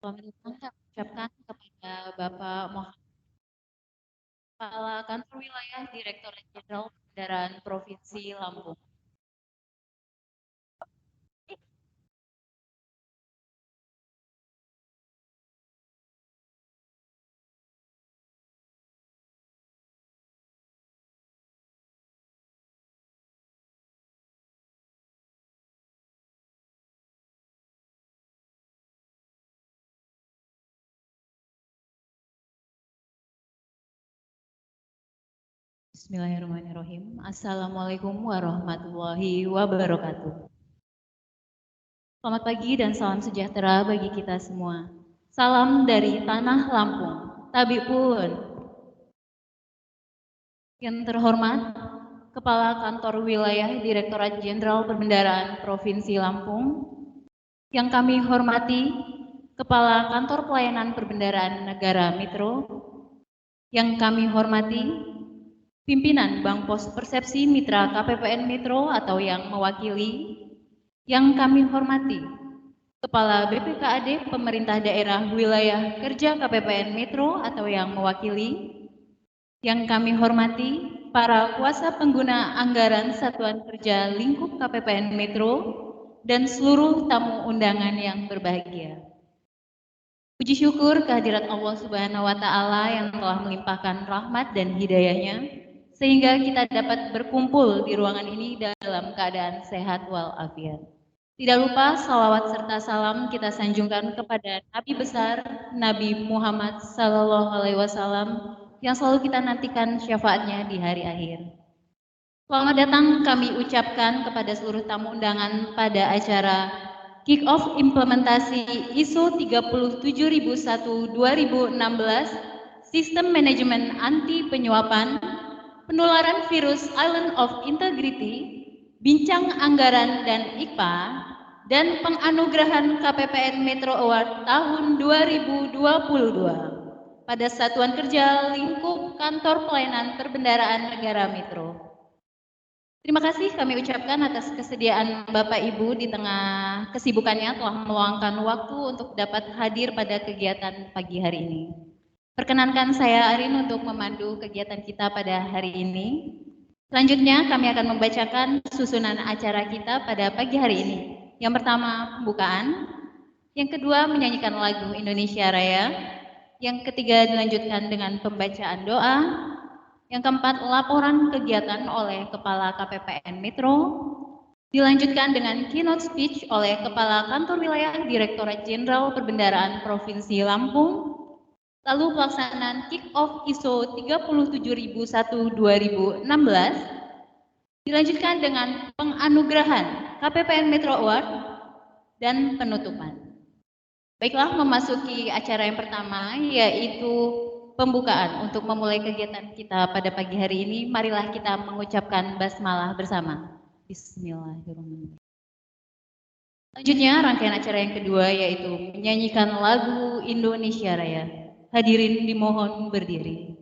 Selamat datang kami ucapkan kepada Bapak Kepala Kantor Wilayah Direktorat Jenderal Perbendaharaan Provinsi Lampung. Bismillahirrahmanirrahim. Assalamualaikum warahmatullahi wabarakatuh. Selamat pagi dan salam sejahtera bagi kita semua. Salam dari Tanah Lampung. Tabipun. Yang terhormat, Kepala Kantor Wilayah Direktorat Jenderal Perbendaharaan Provinsi Lampung. Yang kami hormati, Kepala Kantor Pelayanan Perbendaharaan Negara Mitro. Yang kami hormati, pimpinan Bank Pos Persepsi Mitra KPPN Mitro atau yang mewakili. Yang kami hormati, Kepala BPKAD Pemerintah Daerah Wilayah Kerja KPPN Mitro atau yang mewakili. Yang kami hormati, para kuasa pengguna anggaran Satuan Kerja Lingkup KPPN Mitro dan seluruh tamu undangan yang berbahagia. Puji syukur kehadirat Allah Subhanahu wa Ta'ala yang telah melimpahkan rahmat dan hidayahnya, sehingga kita dapat berkumpul di ruangan ini dalam keadaan sehat walafiat. Tidak lupa salawat serta salam kita sanjungkan kepada Nabi besar Nabi Muhammad Sallallahu Alaihi Wasallam yang selalu kita nantikan syafaatnya di hari akhir. Selamat datang kami ucapkan kepada seluruh tamu undangan pada acara Kick-Off Implementasi ISO 37001-2016 Sistem Manajemen Anti Penyuapan, Penularan Virus Island of Integrity, Bincang Anggaran dan IKPA, dan penganugerahan KPPN Metro Award tahun 2022 pada Satuan Kerja Lingkup Kantor Pelayanan Perbendaharaan Negara Metro. Terima kasih kami ucapkan atas kesediaan Bapak Ibu di tengah kesibukannya telah meluangkan waktu untuk dapat hadir pada kegiatan pagi hari ini. Perkenankan saya Arin untuk memandu kegiatan kita pada hari ini. Selanjutnya kami akan membacakan susunan acara kita pada pagi hari ini. Yang pertama pembukaan, yang kedua menyanyikan lagu Indonesia Raya, yang ketiga dilanjutkan dengan pembacaan doa, yang keempat laporan kegiatan oleh Kepala KPPN Metro, dilanjutkan dengan keynote speech oleh Kepala Kantor Wilayah Direktorat Jenderal Perbendaharaan Provinsi Lampung, lalu pelaksanaan kick-off ISO 37001-2016, dilanjutkan dengan penganugerahan KPPN Metro Award, dan penutupan. Baiklah, memasuki acara yang pertama, yaitu pembukaan. Untuk memulai kegiatan kita pada pagi hari ini, marilah kita mengucapkan basmalah bersama. Bismillahirrahmanirrahim. Selanjutnya, rangkaian acara yang kedua yaitu menyanyikan lagu Indonesia Raya. Hadirin dimohon berdiri.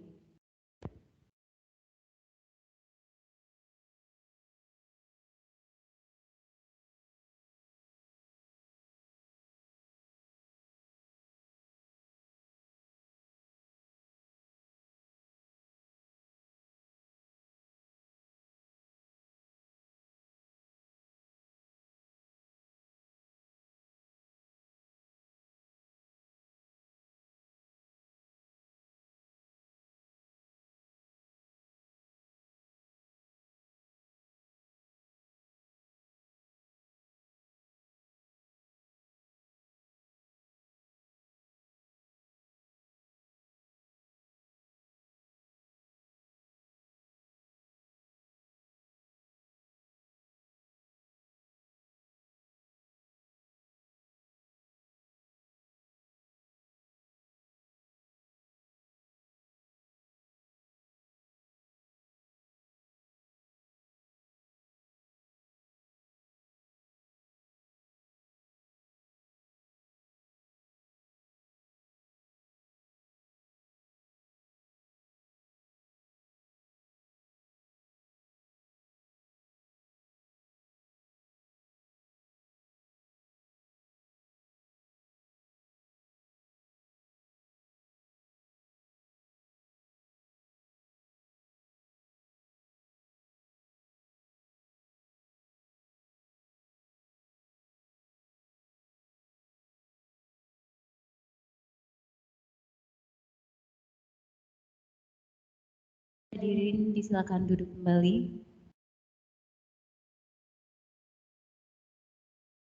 hadirin disilakan duduk kembali.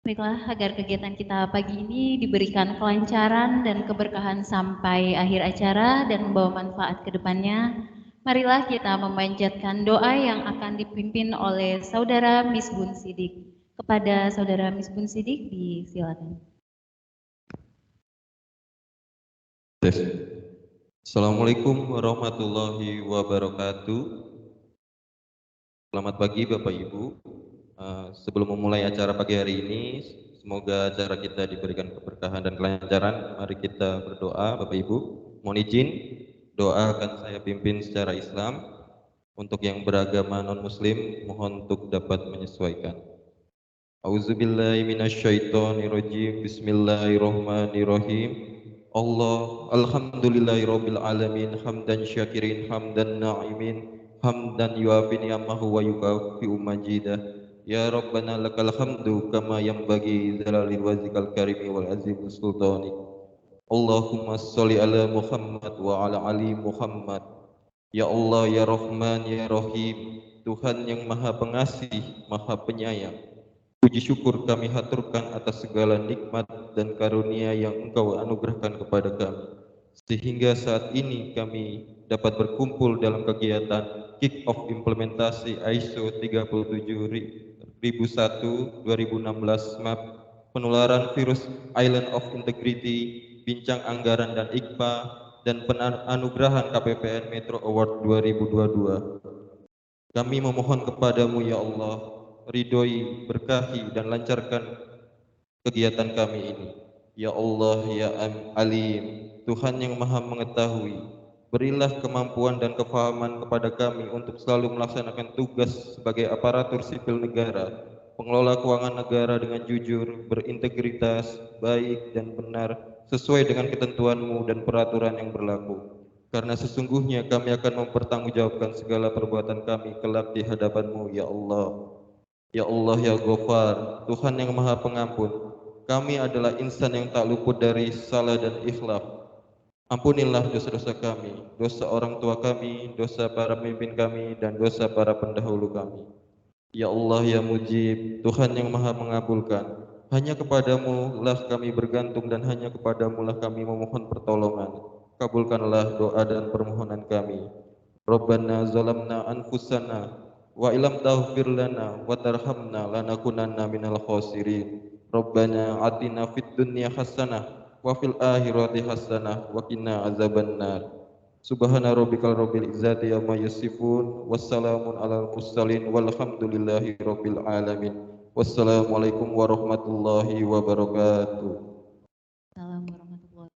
Baiklah, agar kegiatan kita pagi ini diberikan kelancaran dan keberkahan sampai akhir acara dan membawa manfaat ke depannya, marilah kita memanjatkan doa yang akan dipimpin oleh Saudara Misbun Sidik. Kepada Saudara Misbun Sidik, disilakan. Assalamualaikum warahmatullahi wabarakatuh. Selamat pagi Bapak Ibu. Sebelum memulai acara pagi hari ini, semoga acara kita diberikan keberkahan dan kelancaran. Mari kita berdoa Bapak Ibu. Mohon izin, doa akan saya pimpin secara Islam. Untuk yang beragama non-muslim, mohon untuk dapat menyesuaikan. Auzubillahi minasyaitonirrajim. Bismillahirrahmanirrahim. Alhamdulillahirabbil alamin, hamdan syakirin, hamdan na'imin, hamdan yuafi ni'amahu wa yukafi'u majidah. Ya Rabbana lakal hamdu kama yanbaghi dzalali wajhikal karimi wal azim sultanik. Allahumma sholli ala Muhammad wa ala ali Muhammad. Ya Allah, ya Rahman, ya Rahim, Tuhan yang Maha Pengasih, Maha Penyayang. Puji syukur kami haturkan atas segala nikmat dan karunia yang Engkau anugerahkan kepada kami, sehingga saat ini kami dapat berkumpul dalam kegiatan kick-off implementasi ISO 37001 2016 MAP, penularan virus Island of Integrity, bincang anggaran dan IKPA, dan penganugerahan KPPN Metro Award 2022. Kami memohon kepadamu ya Allah, ridhoi, berkahi, dan lancarkan kegiatan kami ini. Ya Allah, ya Alim, Tuhan yang Maha Mengetahui, berilah kemampuan dan kefahaman kepada kami untuk selalu melaksanakan tugas sebagai aparatur sipil negara, pengelola keuangan negara dengan jujur, berintegritas, baik dan benar, sesuai dengan ketentuan-Mu dan peraturan yang berlaku. Karena sesungguhnya kami akan mempertanggungjawabkan segala perbuatan kami kelak di hadapan-Mu, ya Allah. Ya Allah, ya Ghafar, Tuhan yang Maha Pengampun, kami adalah insan yang tak luput dari salah dan ikhlaf. Ampunilah dosa-dosa kami, dosa orang tua kami, dosa para pemimpin kami, dan dosa para pendahulu kami. Ya Allah, ya Mujib, Tuhan yang Maha Mengabulkan, hanya kepadamu lah kami bergantung dan hanya kepadamu lah kami memohon pertolongan. Kabulkanlah doa dan permohonan kami. Rabbana zalamna anfusana wa ilam taghfir lana wa tarhamna lanakunanna minal khasirin. Rabbana atina fid dunya hasanah wa fil akhirati hasanah wa qina azabannar. Subhana rabbikal rabbil izzati amma yasifun, wassalamun alal mursalin, walhamdulillahi rabbil alamin. Wassalamualaikum warahmatullahi wabarakatuh. Assalamualaikum warahmatullahi wabarakatuh.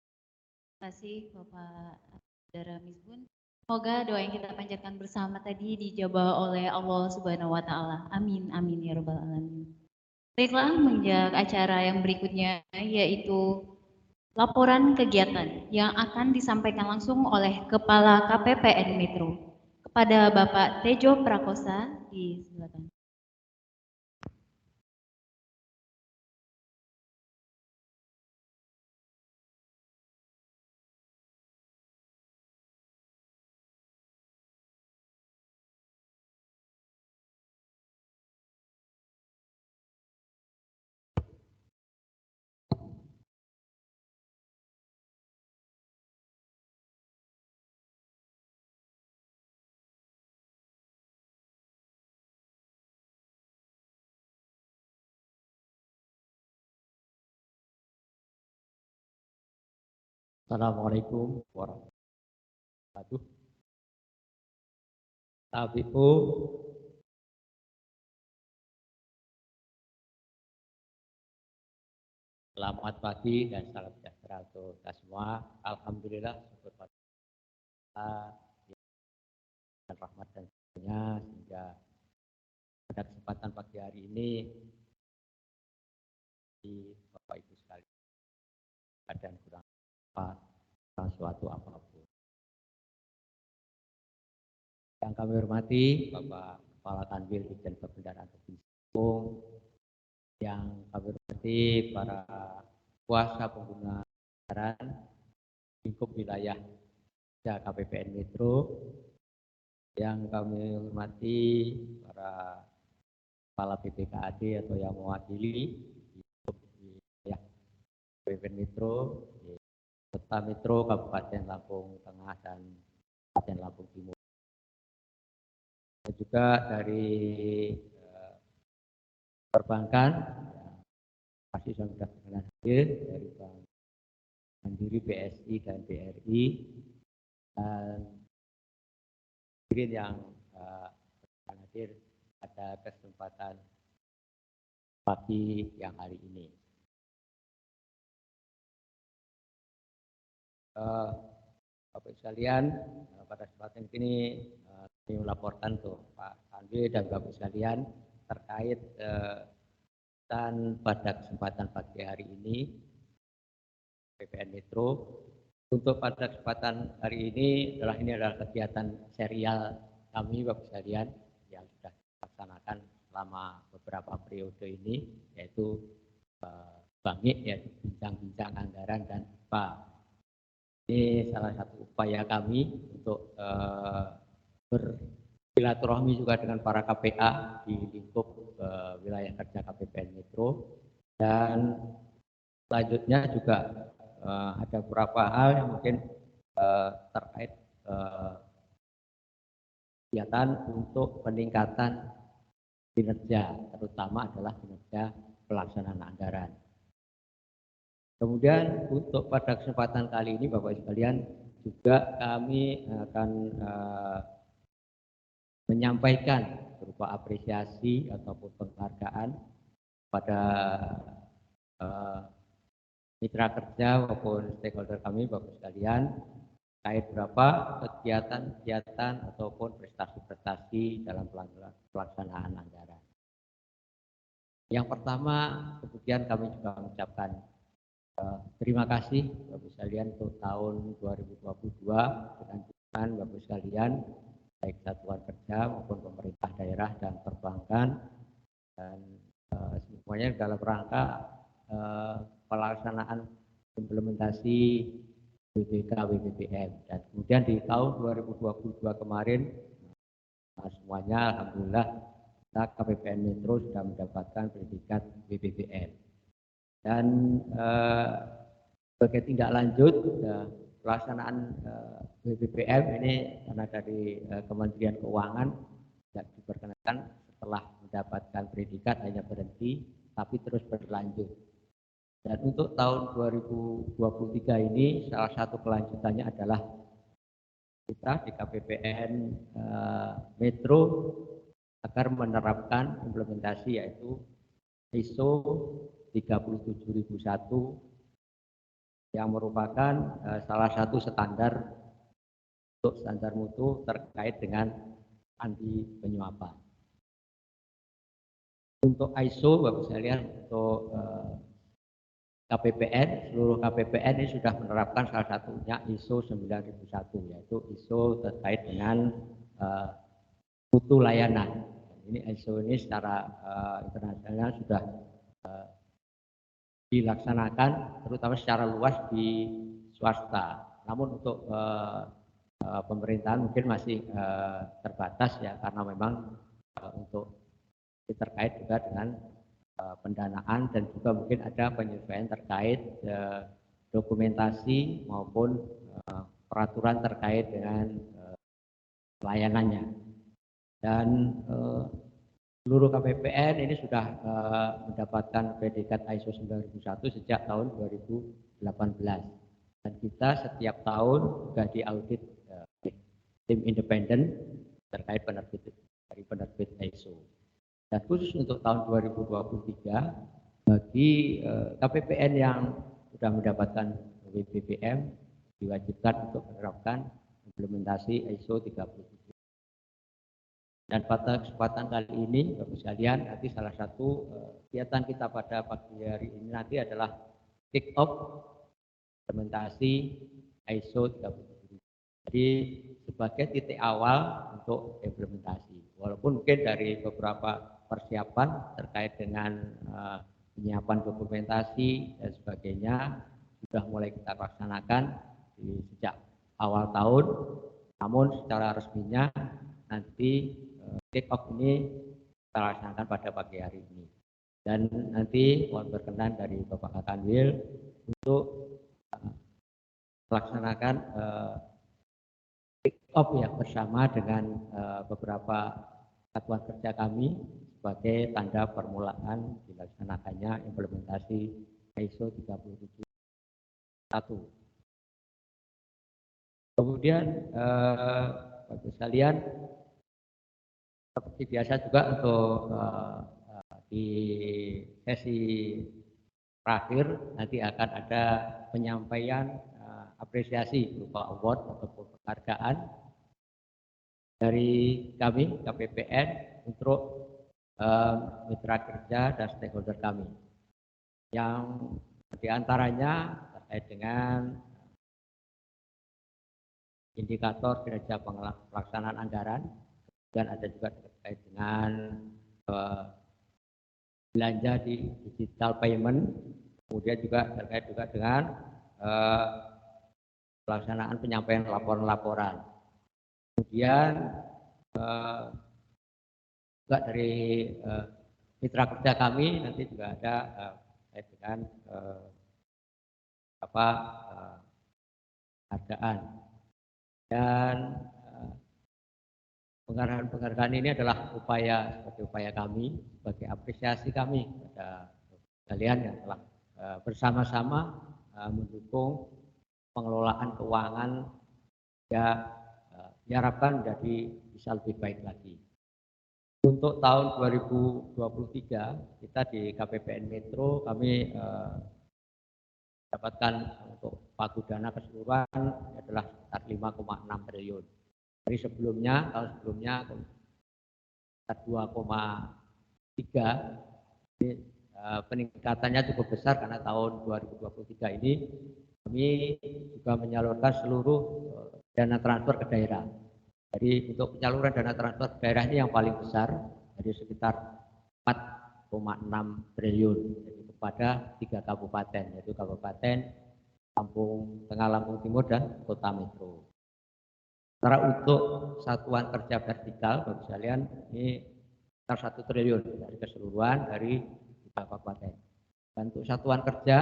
Terima kasih Bapak Saudara Misbun. Semoga doa yang kita panjatkan bersama tadi dijawab oleh Allah Subhanahu wa taala. Amin amin ya rabbal alamin. Baiklah, menjak acara yang berikutnya yaitu laporan kegiatan yang akan disampaikan langsung oleh Kepala KPPN Metro. Kepada Bapak Tejo Prakosa, disilakan. Assalamualaikum warahmatullahi wabarakatuh. Tabi'u, selamat pagi dan salam sejahtera untuk kita semua. Alhamdulillah, syukur pada Allah dan rahmat dan sebagainya, sehingga pada kesempatan pagi hari ini di Bapak Ibu sekalian dan kurang suatu apapun. Yang kami hormati Bapak Kepala Kanwil Ditjen Perbendaharaan Provinsi Lampung, yang kami hormati para kuasa pengguna anggaran lingkup wilayah KPPN Metro, Yang kami hormati para kepala BPKAD atau yang mewakili di wilayah BPN Metro, di Kota Metro, Kabupaten Lampung Tengah dan Kabupaten Lampung Timur. Dan juga dari perbankan, pasti sudah berkenan hadir dari Bank Mandiri, BSI dan BRI, dan yang hadir pada kesempatan pagi yang hari ini. Bapak sekalian, pada kesempatan ini kami melaporkan tuh Pak Andri dan Bapak sekalian terkait dan pada kesempatan pagi hari ini BPN Metro. Untuk pada kesempatan hari ini adalah kegiatan serial kami Bapak sekalian yang sudah dilaksanakan selama beberapa periode ini, yaitu Bangik, yaitu bincang-bincang anggaran dan IPA. Ini salah satu upaya kami untuk bersilaturahmi juga dengan para KPA di lingkup wilayah kerja KPPN Metro, dan selanjutnya juga ada beberapa hal yang mungkin terkait kegiatan untuk peningkatan kinerja, terutama adalah kinerja pelaksanaan anggaran. Kemudian untuk pada kesempatan kali ini Bapak sekalian juga kami akan menyampaikan berupa apresiasi ataupun penghargaan pada mitra kerja maupun stakeholder kami Bapak sekalian terkait berapa kegiatan-kegiatan ataupun prestasi-prestasi dalam pelaksanaan anggaran. Yang pertama, kemudian kami juga mengucapkan terima kasih Bapak sekalian untuk tahun 2022 dengan dukungan Bapak sekalian baik satuan kerja maupun pemerintah daerah dan perbankan, dan semuanya dalam rangka pelaksanaan implementasi BPK BPPM. Dan kemudian di tahun 2022 kemarin semuanya alhamdulillah kita KPPN Metro sudah mendapatkan predikat BPPM. Dan sebagai tindak lanjut pelaksanaan BPPM ini karena dari Kementerian Keuangan tidak diperkenankan setelah mendapatkan predikat hanya berhenti tapi terus berlanjut. Dan untuk tahun 2023 ini salah satu kelanjutannya adalah kita di KPPN Metro agar menerapkan implementasi yaitu ISO 37001 yang merupakan salah satu standar untuk standar mutu terkait dengan anti penyuapan. Untuk ISO Bapak sekalian, untuk KPPN, seluruh KPPN ini sudah menerapkan salah satunya ISO 9001, yaitu ISO terkait dengan mutu layanan. Ini ISO ini secara internasional sudah dilaksanakan terutama secara luas di swasta. Namun untuk pemerintahan mungkin masih terbatas ya, karena memang untuk terkait juga dengan pendanaan dan juga mungkin ada penyesuaian terkait dokumentasi maupun peraturan terkait dengan pelayanannya. Dan seluruh KPPN ini sudah mendapatkan predikat ISO 9001 sejak tahun 2018. Dan kita setiap tahun juga diaudit tim independen terkait penerbit ISO. Dan khusus untuk tahun 2023 bagi KPPN yang sudah mendapatkan BPPM diwajibkan untuk menerapkan implementasi ISO 37. Dan pada kesempatan kali ini Bapak sekalian, nanti salah satu kegiatan kita pada pagi hari ini nanti adalah kick off implementasi ISO 37. Jadi sebagai titik awal untuk implementasi. Walaupun mungkin dari beberapa persiapan terkait dengan penyiapan dokumentasi dan sebagainya sudah mulai kita laksanakan sejak awal tahun, namun secara resminya nanti take off ini kita laksanakan pada pagi hari ini. Dan nanti mohon berkenan dari Bapak Kanwil untuk melaksanakan take off yang bersama dengan beberapa satuan kerja kami sebagai tanda permulaan dilaksanakannya implementasi ISO 37001. Kemudian Bapak sekalian, seperti biasa juga untuk di sesi terakhir nanti akan ada penyampaian apresiasi berupa award ataupun penghargaan dari kami KPPN untuk mitra kerja dan stakeholder kami, yang diantaranya terkait dengan indikator kinerja pelaksanaan anggaran, dan ada juga terkait dengan belanja di digital payment, kemudian juga terkait juga dengan pelaksanaan penyampaian laporan-laporan. Kemudian juga dari mitra kerja kami nanti juga ada terkait dengan hargaan. Dan penghargaan ini adalah sebagai upaya kami, sebagai apresiasi kami kepada kalian yang telah bersama-sama mendukung pengelolaan keuangan ya diharapkan menjadi bisa lebih baik lagi. Untuk tahun 2023 kita di KPPN Metro kami dapatkan untuk pagu dana keseluruhan adalah sekitar 5,6 triliun. Dari sebelumnya, tahun sebelumnya sekitar 2,3. Peningkatannya cukup besar karena tahun 2023 ini kami juga menyalurkan seluruh dana transfer ke daerah. Jadi untuk penyaluran dana transfer ke daerah ini yang paling besar, jadi sekitar 4,6 triliun. Pada 3 kabupaten, yaitu Kabupaten Lampung Tengah, Lampung Timur, dan Kota Metro. Sementara untuk satuan kerja vertikal, bagi sekalian, ini sekitar 1 triliun dari keseluruhan dari 3 kabupaten. Dan untuk satuan kerja,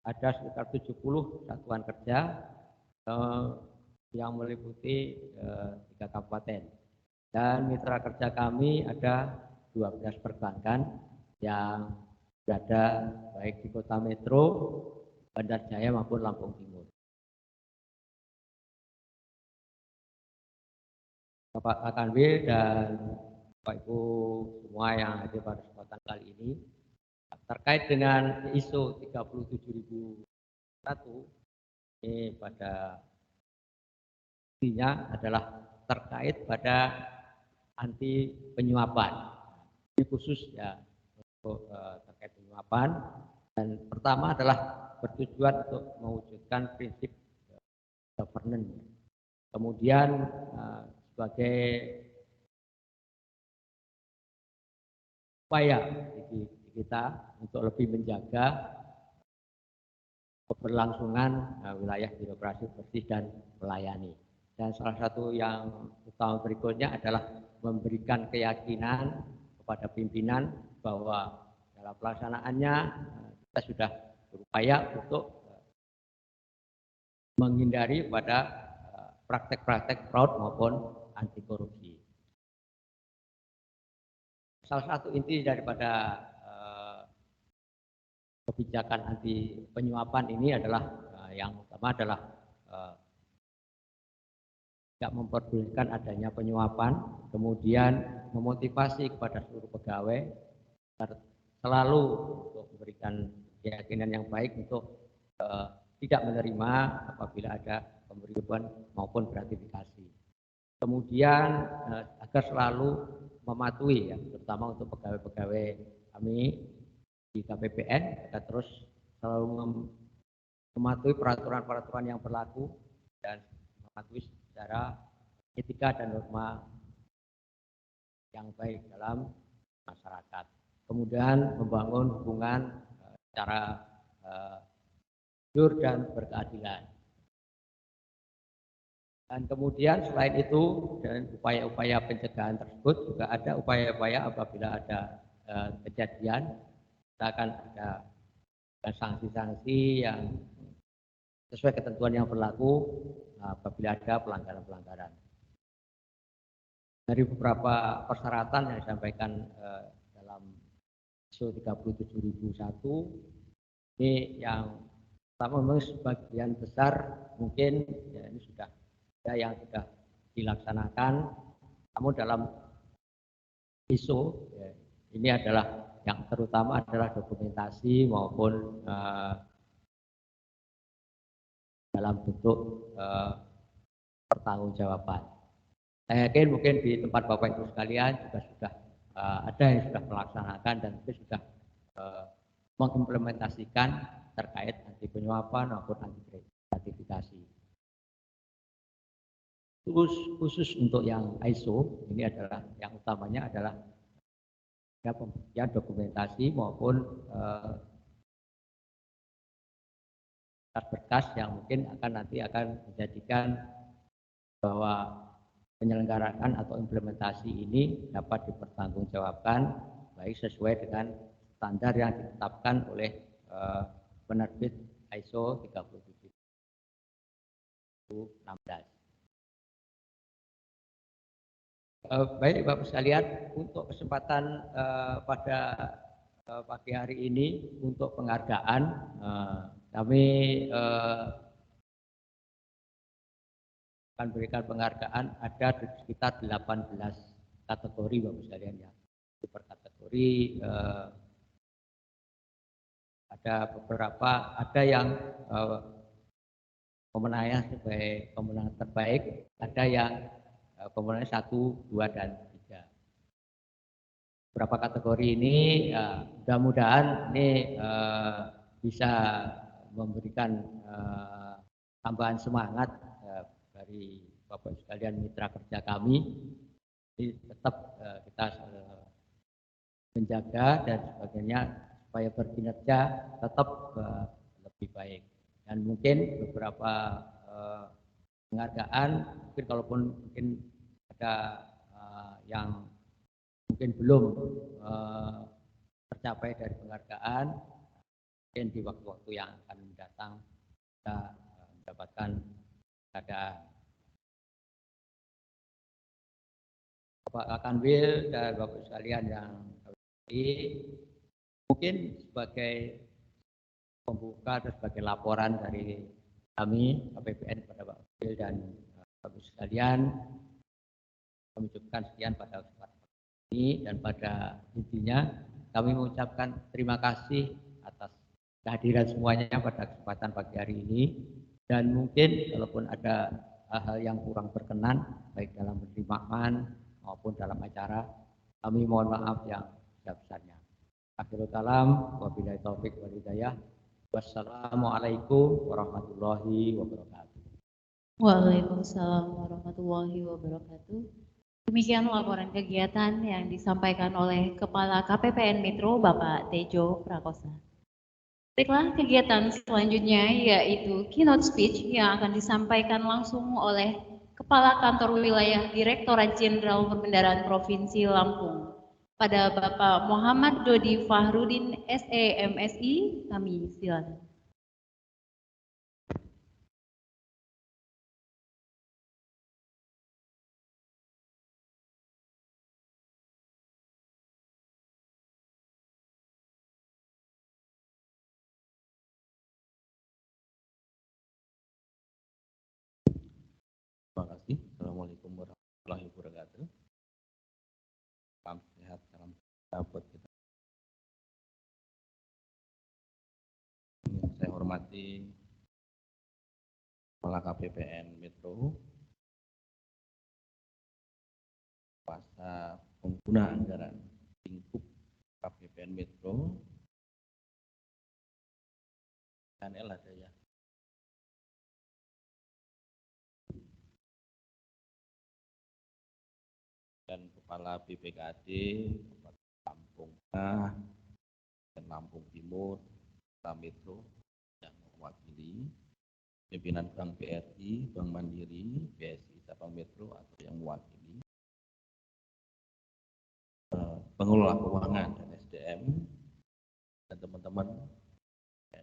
ada sekitar 70 satuan kerja yang meliputi 3 kabupaten. Dan mitra kerja kami ada 12 perbankan yang berada baik di Kota Metro, Bandar Jaya maupun Lampung Timur. Bapak Kanwil dan Bapak Ibu semua yang hadir pada kesempatan kali ini, terkait dengan ISO 37001 ini pada intinya adalah terkait pada anti penyuapan. Ini khusus ya terkait penyuapan, dan pertama adalah bertujuan untuk mewujudkan prinsip governance. Kemudian sebagai upaya kita untuk lebih menjaga keberlangsungan wilayah birokrasi bersih dan melayani. Dan salah satu yang utama berikutnya adalah memberikan keyakinan kepada pimpinan bahwa dalam pelaksanaannya kita sudah berupaya untuk menghindari pada praktek-praktek fraud maupun anti korupsi. Salah satu inti daripada kebijakan anti penyuapan ini adalah yang utama adalah tidak memperbolehkan adanya penyuapan, kemudian memotivasi kepada seluruh pegawai selalu untuk memberikan keyakinan yang baik untuk tidak menerima apabila ada pemberian maupun gratifikasi. Kemudian agar selalu mematuhi ya, terutama untuk pegawai-pegawai kami di KPPN, kita terus selalu mematuhi peraturan-peraturan yang berlaku dan mematuhi secara etika dan norma yang baik dalam masyarakat. Kemudian membangun hubungan secara jujur dan berkeadilan. Dan kemudian selain itu dan upaya-upaya pencegahan tersebut juga ada upaya-upaya apabila ada kejadian kita akan ada sanksi-sanksi yang sesuai ketentuan yang berlaku apabila ada pelanggaran-pelanggaran. Dari beberapa persyaratan yang disampaikan dalam ISO 37001 ini yang pertama memang sebagian besar mungkin ya ini sudah ada yang sudah dilaksanakan, namun dalam ISO ya, ini adalah yang terutama adalah dokumentasi maupun dalam bentuk pertanggungjawaban. Saya yakin mungkin di tempat Bapak Ibu sekalian juga sudah ada yang sudah melaksanakan dan itu sudah mengimplementasikan terkait anti penyuapan maupun anti gratifikasi. Khusus untuk yang ISO ini adalah yang utamanya adalah ya, pembuktian dokumentasi maupun berkas yang mungkin nanti akan menjadikan bahwa penyelenggaraan atau implementasi ini dapat dipertanggungjawabkan baik sesuai dengan standar yang ditetapkan oleh penerbit ISO 37016. Baik Bapak sekalian, untuk kesempatan pada pagi hari ini untuk penghargaan kami akan berikan penghargaan ada di sekitar 18 kategori Bapak sekalian ya. Per kategori ada beberapa, ada yang pemenangnya sebagai pemenang terbaik, ada yang pemenangnya 1, 2, dan 3. Beberapa kategori ini mudah-mudahan ini bisa memberikan tambahan semangat dari Bapak sekalian mitra kerja kami. Jadi tetap kita menjaga dan sebagainya supaya berkinerja tetap lebih baik. Dan mungkin beberapa penghargaan, mungkin kalaupun mungkin ada yang mungkin belum tercapai dari penghargaan, mungkin di waktu-waktu yang akan mendatang kita mendapatkan keadaan. Bapak Kanwil dan Bapak sekalian yang mungkin sebagai pembuka atau sebagai laporan dari kami KPPN kepada Bapak Kanwil dan Bapak sekalian, kami ucapkan sekian pada kesempatan ini dan pada intinya kami mengucapkan terima kasih atas kehadiran semuanya pada kesempatan pagi hari ini, dan mungkin kalaupun ada hal-hal yang kurang berkenan baik dalam penerimaan maupun dalam acara, kami mohon maaf yang sebesar-besarnya. Akhirul kalam, wabillahi taufik wal hidayah. Wassalamualaikum warahmatullahi wabarakatuh. Waalaikumsalam warahmatullahi wabarakatuh. Demikian laporan kegiatan yang disampaikan oleh Kepala KPPN Metro Bapak Tejo Prakosa. Baiklah, kegiatan selanjutnya yaitu keynote speech yang akan disampaikan langsung oleh Kepala Kantor Wilayah Direktorat Jenderal Perbendaharaan Provinsi Lampung pada Bapak Muhammad Dodi Fahrudin SEMSI, kami silakan. Terima kasih. Assalamualaikum warahmatullahi wabarakatuh. Salam sehat, salam buat kita. Saya hormati Kepala KPPN Metro, kuasa pengguna anggaran lingkup KPPN Metro, KNL ada ya. Dan Kepala BPKD Lampung Tengah dan Lampung Timur, Kota Metro yang mewakili pimpinan Bank BRI, Bank Mandiri, BSI, Sabang Metro atau yang mewakili, pengelola keuangan dan SDM, dan teman-teman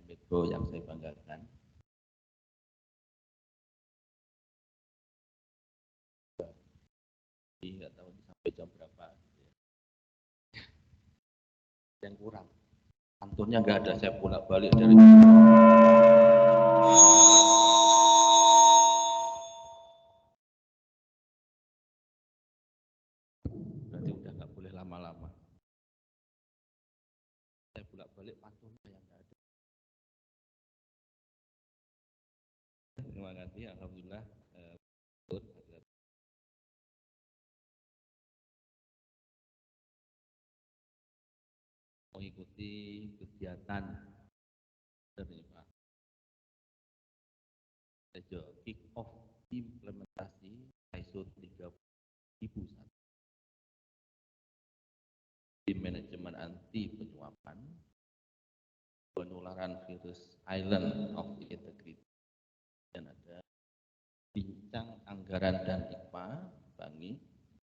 Metro yang saya banggakan. Nggak tahu sampai jam berapa. Yang kurang, kantornya nggak ada, saya bolak balik dari berarti udah nggak boleh lama-lama. Saya bolak balik pantunnya yang nggak ada. Terima kasih, alhamdulillah. Mengikuti kegiatan terima kick off implementasi ISO 30001 di manajemen anti penyuapan, penularan virus Island of Integrity, dan ada bincang anggaran dan IKPA Bangi,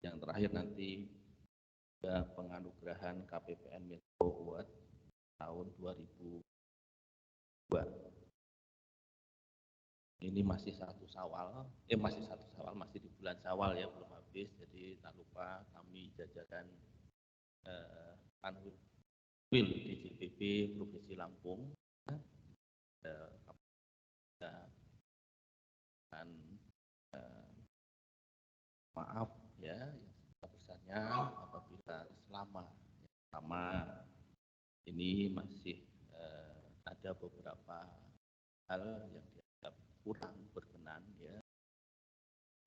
yang terakhir nanti penganugerahan KPPN Metro Award tahun 2002. Ini masih satu Syawal, masih di bulan Syawal ya, belum habis. Jadi tak lupa kami jajaran Kanwil DJPP Provinsi Lampung dan maaf ya yang sebesarnya apabila selama ini masih ada beberapa hal yang dianggap kurang berkenan ya,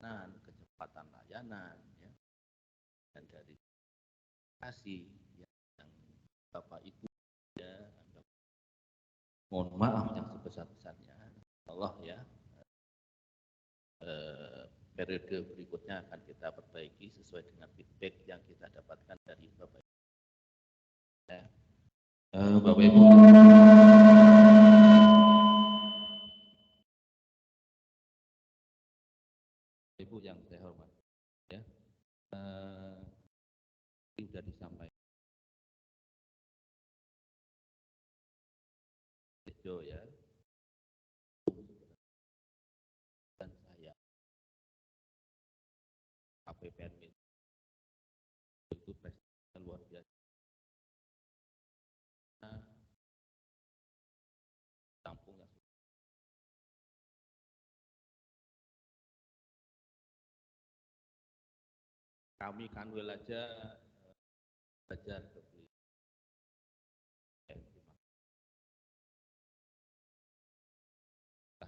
dan kecepatan layanan ya, dan dari kasih yang Bapak Ibu ya, mohon maaf yang sebesar-besarnya. Allah ya, periode berikutnya akan kita perbaiki sesuai dengan feedback yang kita dapatkan dari Bapak Ibu. Ya. Bapak Ibu, Ibu yang saya hormati, ya, ini sudah disampaikan ya, dan saya KPPN itu prestasi luar biasa. Tampung yang kami Kanwil aja belajar ke beliau.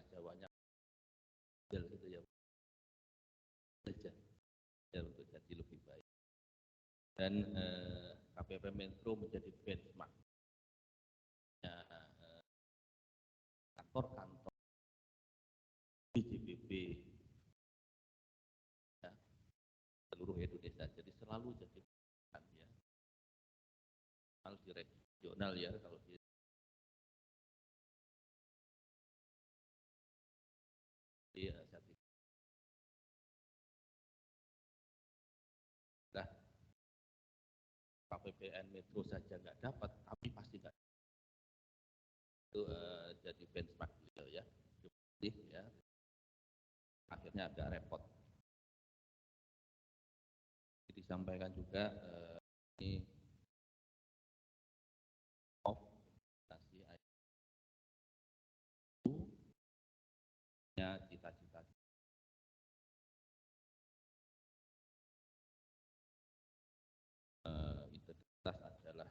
Jawanya gitu ya, belajar ya, untuk jadi lebih baik. Dan KPP Metro menjadi benchmark kantor-kantor DJPP ya, seluruh Indonesia. Jadi selalu jadi ya, di regional ya, kalau di KPPN Metro saja nggak dapat, tapi pasti nggak itu jadi benchmark beliau ya. Ya, akhirnya agak repot. Disampaikan juga ini cita-cita integritas adalah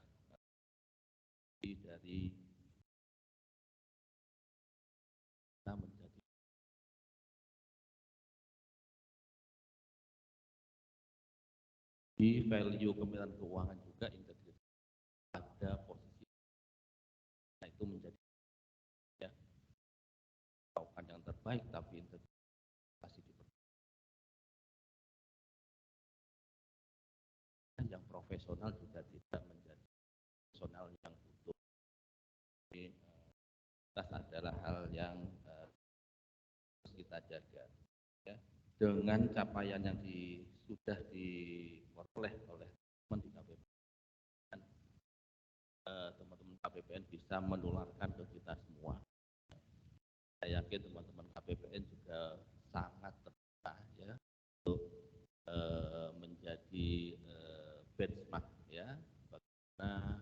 dari kita menjadi di value Kementerian Keuangan juga integritas pada posisi, nah itu menjadi ya bukan yang terbaik, tapi integritas yang profesional juga tidak menjadi profesional yang utuh. Ini adalah hal yang kita jaga. Ya. Dengan capaian yang sudah diperoleh oleh teman di KPPN, teman-teman KPPN bisa menularkan ke kita semua. Saya yakin teman-teman KPPN juga sangat terbuka ya untuk menjadi benchmark ya bagaimana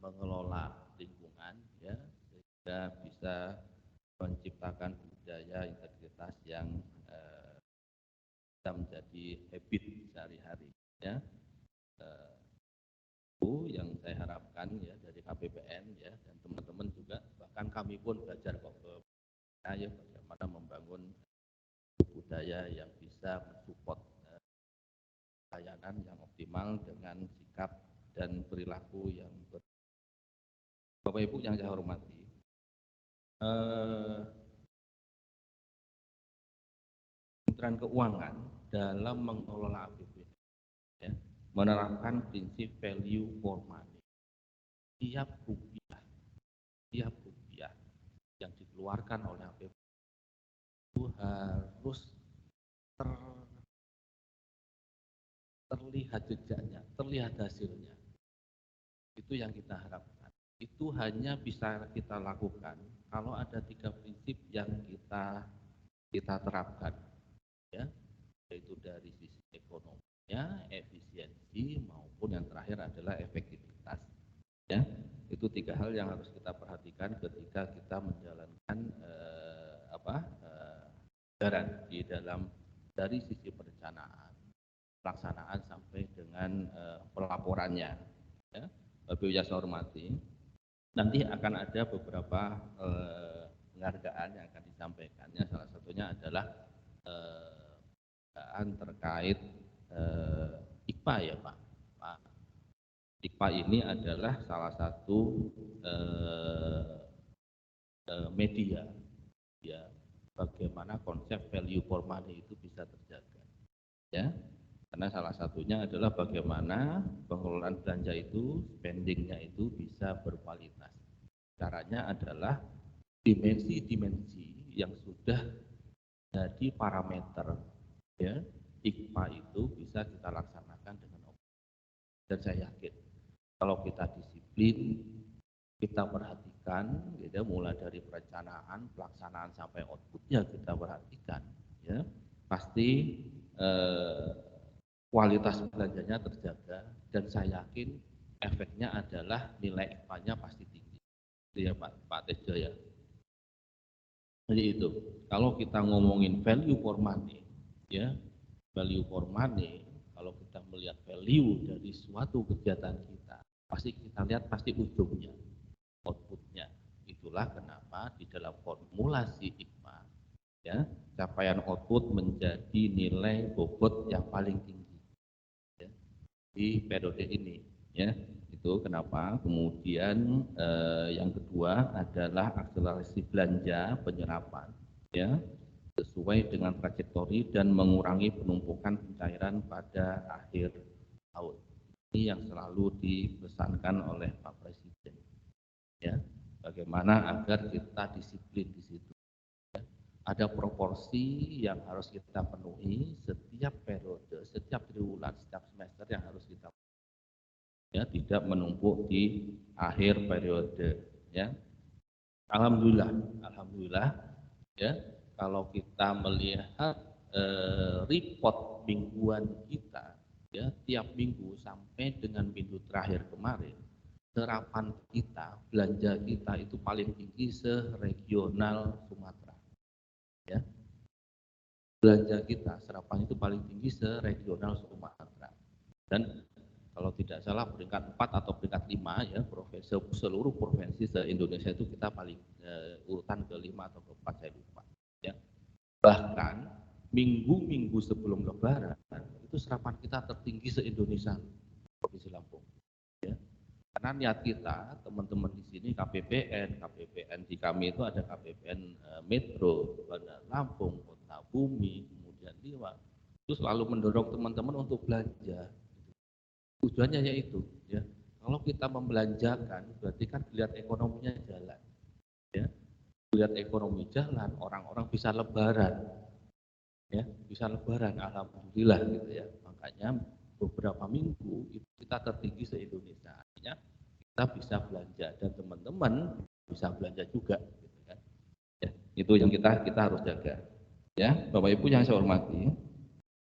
mengelola lingkungan ya sehingga bisa menciptakan budaya integritas yang bisa menjadi habit sehari-hari ya. Itu yang saya harapkan ya dari KPPN ya, dan teman-teman juga, bahkan kami pun belajar kok ke ya bagaimana membangun budaya yang bisa mensupport layanan yang optimal dengan sikap dan perilaku yang Bapak Ibu yang saya hormati, Kementerian Keuangan dalam mengelola APBN ya, menerapkan prinsip value for money. Tiap rupiah yang dikeluarkan oleh APBN itu harus terlihat jejaknya, terlihat hasilnya. Itu yang kita harapkan. Itu hanya bisa kita lakukan kalau ada 3 prinsip yang kita terapkan, ya, yaitu dari sisi ekonominya, efisiensi, maupun yang terakhir adalah efektivitas. Ya, itu 3 hal yang harus kita perhatikan ketika kita menjalankan anggaran di dalam dari sisi perencanaan, pelaksanaan sampai dengan pelaporannya. Ya, Bapak Ibu yang saya hormati, nanti akan ada beberapa penghargaan yang akan disampaikannya. Salah satunya adalah penghargaan terkait IKPA ya Pak. IKPA ini adalah salah satu media ya bagaimana konsep value for money itu bisa terjaga ya, karena salah satunya adalah bagaimana pengelolaan belanja itu, spendingnya itu bisa berkualitas. Caranya adalah dimensi-dimensi yang sudah jadi parameter ya IKPA itu bisa kita laksanakan dengan optimal. Dan saya yakin kalau kita disiplin, kita perhatikan gitu, mulai dari perencanaan, pelaksanaan sampai outputnya kita perhatikan ya, pasti kualitas belanjanya terjaga, dan saya yakin efeknya adalah nilai IKPA-nya pasti tinggi. Itu ya Pak Tejo ya. Jadi itu, kalau kita ngomongin value for money ya, value for money, kalau kita melihat value dari suatu kegiatan kita, pasti kita lihat pasti ujungnya, outputnya. Itulah kenapa di dalam formulasi IKPA ya, capaian output menjadi nilai bobot yang paling tinggi ya, di periode ini ya. Itu kenapa. Kemudian yang kedua adalah akselerasi belanja penyerapan ya, sesuai dengan trajektori dan mengurangi penumpukan pencairan pada akhir tahun. Ini yang selalu dipesankan oleh Pak Presiden ya, bagaimana agar kita disiplin di situ ya. Ada proporsi yang harus kita penuhi setiap periode, setiap triwulan, setiap semester yang harus kita ya, tidak menumpuk di akhir periode ya. Alhamdulillah ya, kalau kita melihat report mingguan kita ya, tiap minggu sampai dengan minggu terakhir kemarin, serapan kita, belanja kita itu paling tinggi se-regional Sumatera ya. Belanja kita, serapan itu paling tinggi se-regional Sumatera, dan kalau tidak salah peringkat 4 atau peringkat 5 ya, seluruh provinsi se-Indonesia itu kita paling urutan ke-5 atau ke-4 saya lupa ya. Bahkan minggu-minggu sebelum Lebaran itu serapan kita tertinggi se-Indonesia Provinsi Lampung ya. Karena niat kita, teman-teman di sini KPPN di kami itu ada KPPN Metro, Bandar Lampung, Kota Bumi, kemudian Liwa, itu selalu mendorong teman-teman untuk belanja. Tujuannya yaitu ya, kalau kita membelanjakan berarti kan dilihat ekonominya jalan ya. lihat ekonomi jalan, orang-orang bisa lebaran, ya bisa lebaran, alhamdulillah gitu ya. Makanya beberapa minggu itu kita tertinggi se Indonesia, artinya kita bisa belanja dan teman-teman bisa belanja juga, gitu kan. Ya, itu yang kita harus jaga. Ya, Bapak Ibu yang saya hormati,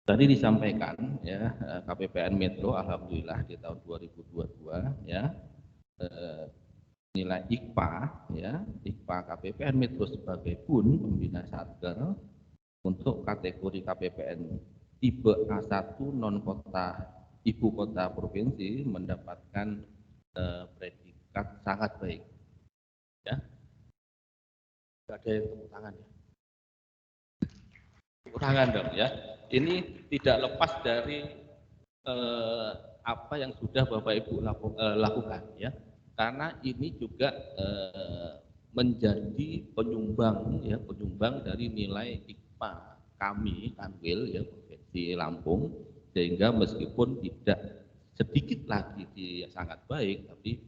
tadi disampaikan ya KPPN Metro alhamdulillah di tahun 2022 ya nilai IKPA ya IKPA KPPN Metro sebagai pun pembina satker untuk kategori KPPN tipe A1 non kota ibu kota provinsi mendapatkan predikat sangat baik ya. Tidak ada yang tepuk tangan ya. Tepuk tangan dong ya. Ini tidak lepas dari apa yang sudah Bapak Ibu lakukan ya. Karena ini juga menjadi penyumbang ya, penyumbang dari nilai IKPA kami Kanwil ya Provinsi Lampung, sehingga meskipun tidak sedikit lagi sangat baik, tapi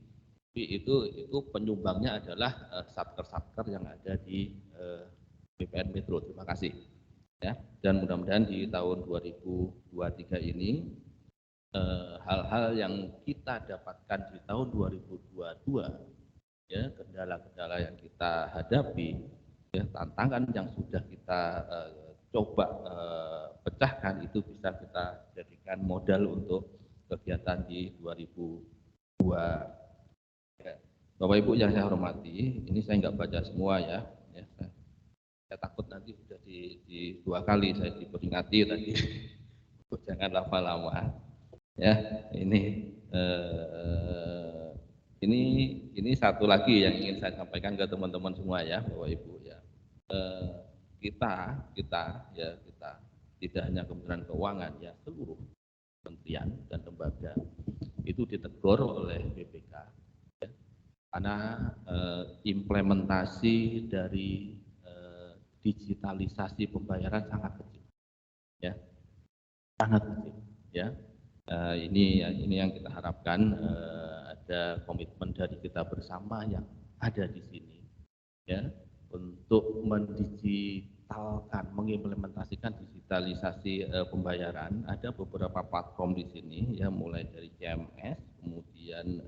itu penyumbangnya adalah satker-satker yang ada di BPN Metro. Terima kasih ya, dan mudah-mudahan di tahun 2023 ini hal-hal yang kita dapatkan di tahun 2022 ya, kendala-kendala yang kita hadapi ya, tantangan yang sudah kita coba pecahkan itu bisa kita jadikan modal untuk kegiatan di 2002 ya. Bapak Ibu yang saya hormati, ini saya nggak baca semua ya, saya takut nanti sudah di 2 kali saya diperingati tadi jangan lama-lama ya. Ini satu lagi yang ingin saya sampaikan ke teman-teman semua ya Bapak Ibu ya. Kita tidak hanya Kementerian Keuangan ya, seluruh kementerian dan lembaga itu ditegur oleh BPK ya, karena implementasi dari digitalisasi pembayaran sangat kecil ya, sangat kecil ya. Ini yang kita harapkan ada komitmen dari kita bersama yang ada di sini ya untuk mendigitalkan, mengimplementasikan digitalisasi pembayaran. Ada beberapa platform di sini ya, mulai dari CMS, kemudian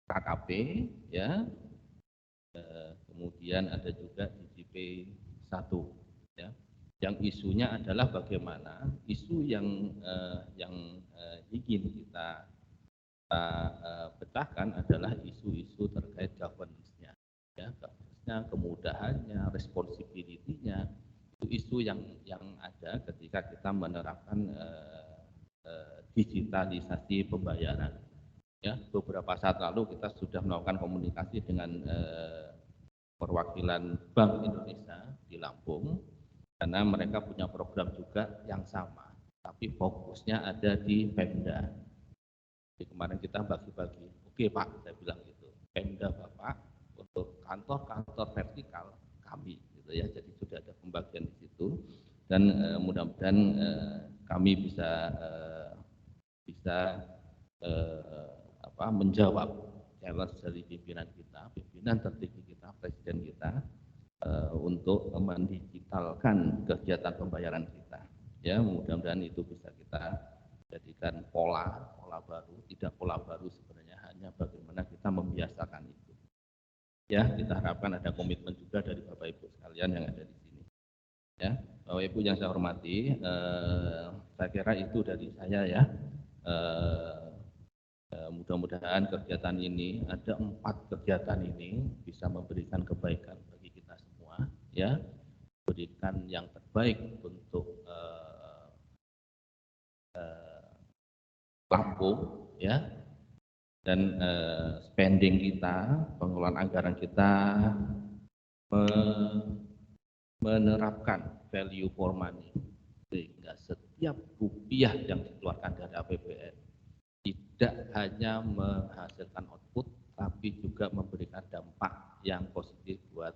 KKP ya, kemudian ada juga DigiPay 1 ya. Yang isunya adalah bagaimana isu yang ingin kita pecahkan adalah isu-isu terkait governance-nya ya, governance-nya, kemudahannya, responsibility-nya, itu isu yang ada ketika kita menerapkan digitalisasi pembayaran ya. Beberapa saat lalu kita sudah melakukan komunikasi dengan perwakilan Bank Indonesia di Lampung, karena mereka punya program juga yang sama, tapi fokusnya ada di Pemda. Jadi kemarin kita bagi-bagi, oke Pak, saya bilang gitu, Pemda Bapak untuk kantor-kantor vertikal kami, gitu ya. Jadi sudah ada pembagian di situ, dan mudah-mudahan kami bisa menjawab challenge dari pimpinan kita, pimpinan tertinggi kita, presiden kita, untuk mendigitalkan kegiatan pembayaran kita ya. Mudah-mudahan itu bisa kita jadikan pola baru, tidak pola baru sebenarnya, hanya bagaimana kita membiasakan itu ya. Kita harapkan ada komitmen juga dari Bapak Ibu sekalian yang ada di sini ya. Bapak Ibu yang saya hormati, saya kira itu dari saya ya. Mudah-mudahan kegiatan ini, ada 4 kegiatan ini bisa memberikan kebaikan bagi kita semua ya, berikan yang terbaik untuk Lampung ya, dan spending kita, pengelolaan anggaran kita menerapkan value for money, sehingga setiap rupiah yang dikeluarkan dari APBN tidak hanya menghasilkan output, tapi juga memberikan dampak yang positif buat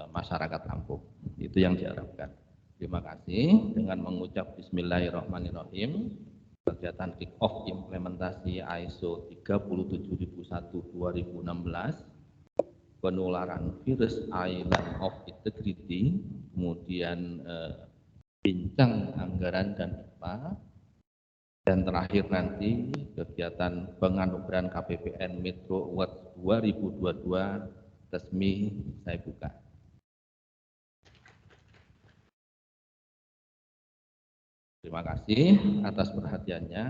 masyarakat Lampung. Itu yang diharapkan. Terima kasih. Dengan mengucap Bismillahirrahmanirrahim, kegiatan kick-off implementasi ISO 37001 2016 penularan virus Island of Integrity, kemudian bincang anggaran dan IPA, dan terakhir nanti kegiatan penganugerahan KPPN Metro Award 2022 resmi saya buka. Terima kasih atas perhatiannya.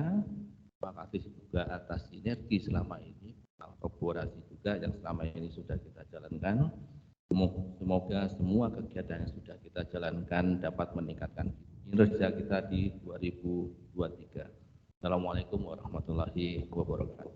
Terima kasih juga atas sinergi selama ini, kolaborasi juga yang selama ini sudah kita jalankan. Semoga semua kegiatan yang sudah kita jalankan dapat meningkatkan kinerja kita di 2023. Assalamualaikum warahmatullahi wabarakatuh.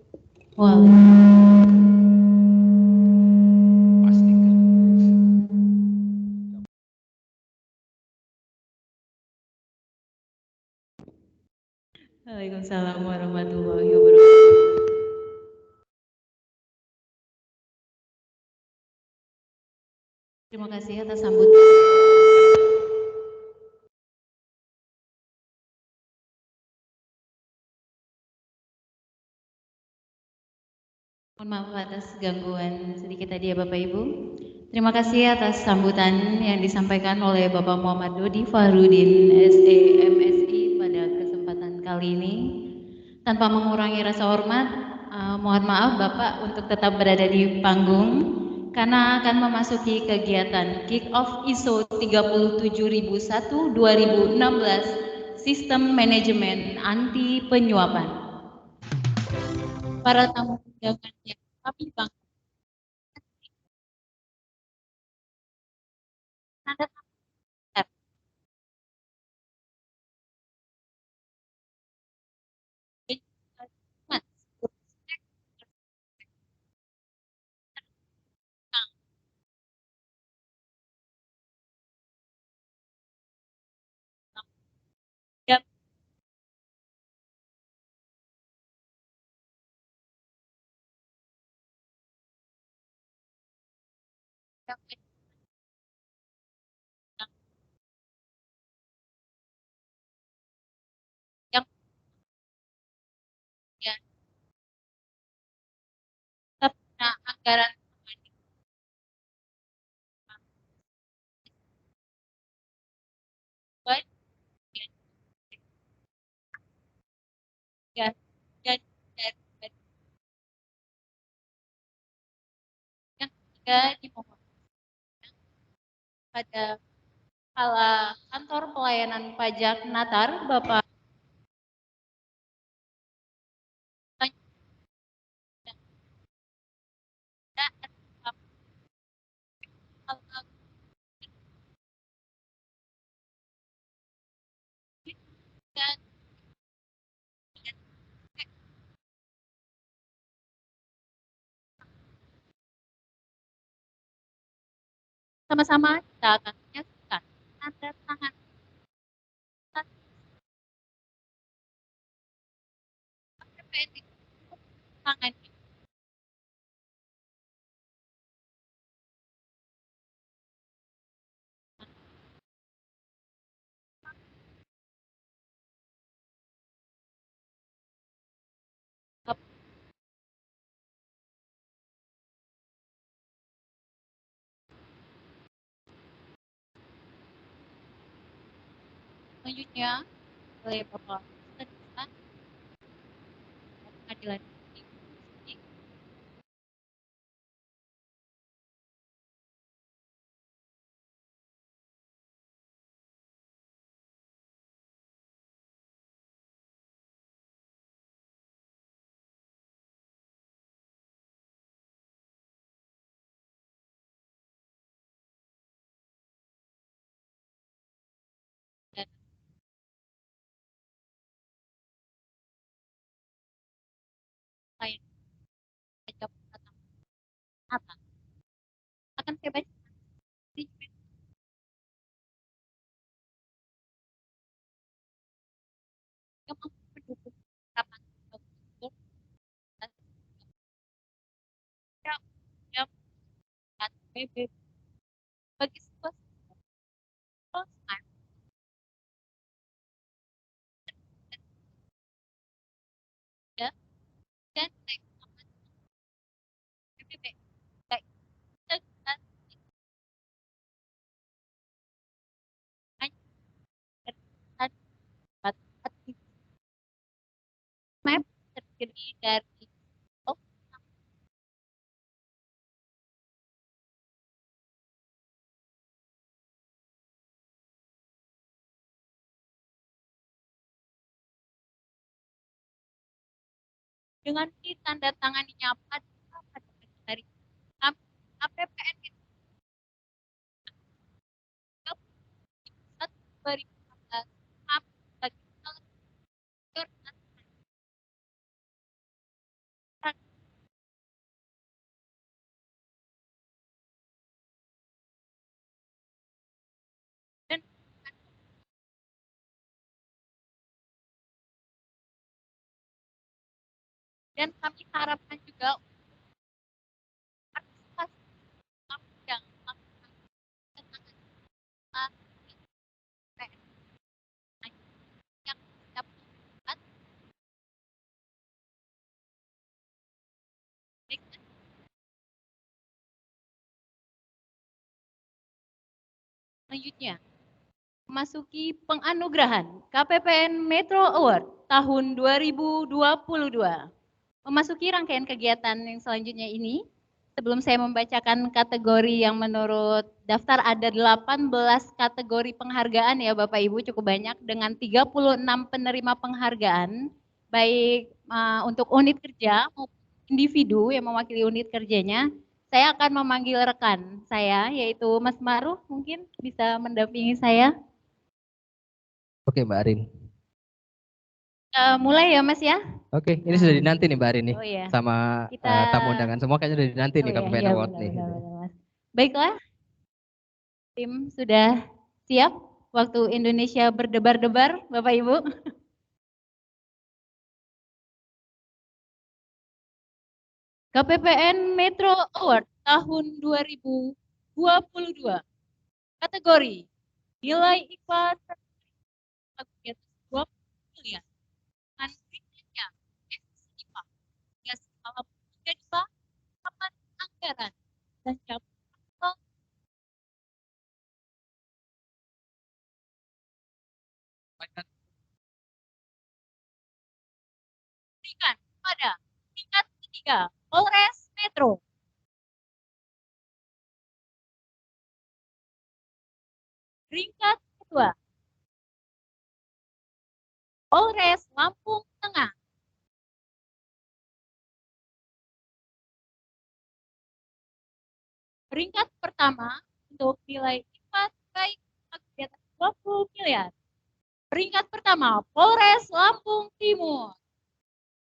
Waalaikumsalam warahmatullahi wabarakatuh. Terima kasih atas sambutan. Mohon maaf atas gangguan sedikit tadi ya Bapak Ibu. Terima kasih atas sambutan yang disampaikan oleh Bapak Muhammad Dodi Fahrudin SEMSI pada kesempatan kali ini. Tanpa mengurangi rasa hormat, mohon maaf Bapak untuk tetap berada di panggung karena akan memasuki kegiatan Kick-Off ISO 37001 2016 Sistem Manajemen Anti Penyuapan. Para tamu undangan yang kami banggakan, yang punya anggaran baik ya dan yang ketiga dimohon pada Kepala Kantor Pelayanan Pajak Natar Bapak sama-sama kita akan menyaksikan tanda tangan tangan selanjutnya oleh Bapak Pengadilan dan lain pajak atas akan saya baca yang mendukung penerapan dan PBB bagi sebuah dan PBB baik dari dengan tanda tanganinya pada dari APPN itu 2016 bagi dan kami harapkan juga partisipasi yang melakukan yang dapat selanjutnya memasuki penganugerahan KPPN Metro Award tahun 2022. Memasuki rangkaian kegiatan yang selanjutnya ini, sebelum saya membacakan kategori yang menurut daftar ada 18 kategori penghargaan ya Bapak Ibu, cukup banyak dengan 36 penerima penghargaan, baik untuk unit kerja maupun individu yang mewakili unit kerjanya. Saya akan memanggil rekan saya, yaitu Mas Maruh, mungkin bisa mendampingi saya. Oke, Mbak Arin. Mulai ya Mas ya. Oke, ini sudah dinanti nih Mbak Arin nih. Oh iya. Sama tamu undangan semua kayaknya sudah dinanti nih KPPN iya, Award nih. Mas. Baiklah, tim sudah siap waktu Indonesia berdebar-debar, Bapak Ibu. KPPN Metro Award tahun 2022. Kategori nilai IPA di atas 20 miliar. Dengan kriteria IPA, ya skala IPA, kapan anggaran, dan jam berikan pada tingkat ketiga Polres Metro. Peringkat kedua Polres Lampung Tengah. Peringkat pertama untuk nilai IPA terbaik di atas 20 miliar. Peringkat pertama Polres Lampung Timur.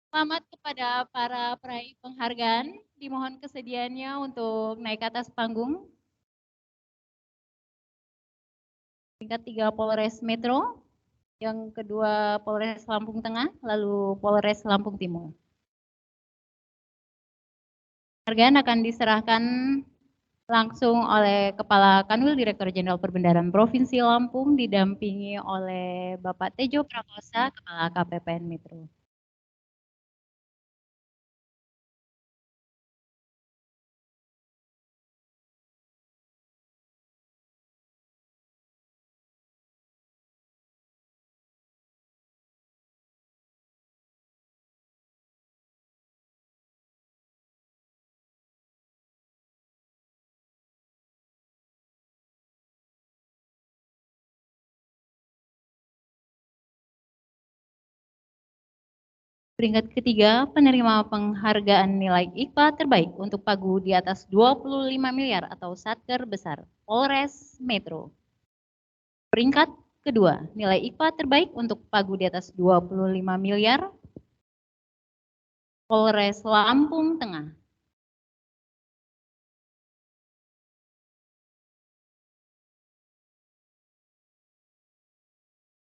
Selamat kepada para peraih penghargaan. Dimohon kesediaannya untuk naik ke atas panggung. Peringkat 3 Polres Metro, yang kedua Polres Lampung Tengah, lalu Polres Lampung Timur. Penghargaan akan diserahkan langsung oleh Kepala Kanwil Direktur Jenderal Perbendaharaan Provinsi Lampung, didampingi oleh Bapak Tejo Prakosa, Kepala KPPN Metro. Peringkat ketiga, penerima penghargaan nilai IPA terbaik untuk pagu di atas 25 miliar atau satker besar, Polres Metro. Peringkat kedua, nilai IPA terbaik untuk pagu di atas 25 miliar, Polres Lampung Tengah.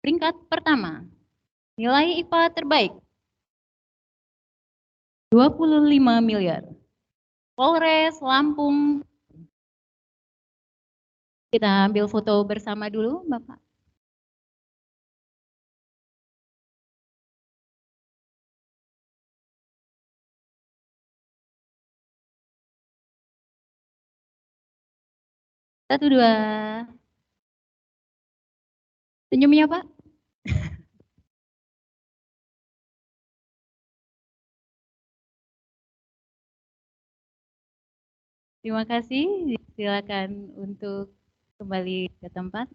Peringkat pertama, nilai IPA terbaik 25 miliar. Polres Lampung. Kita ambil foto bersama dulu, Bapak. Satu, dua. Senyumnya, Pak. Terima kasih. Silakan untuk kembali ke tempat.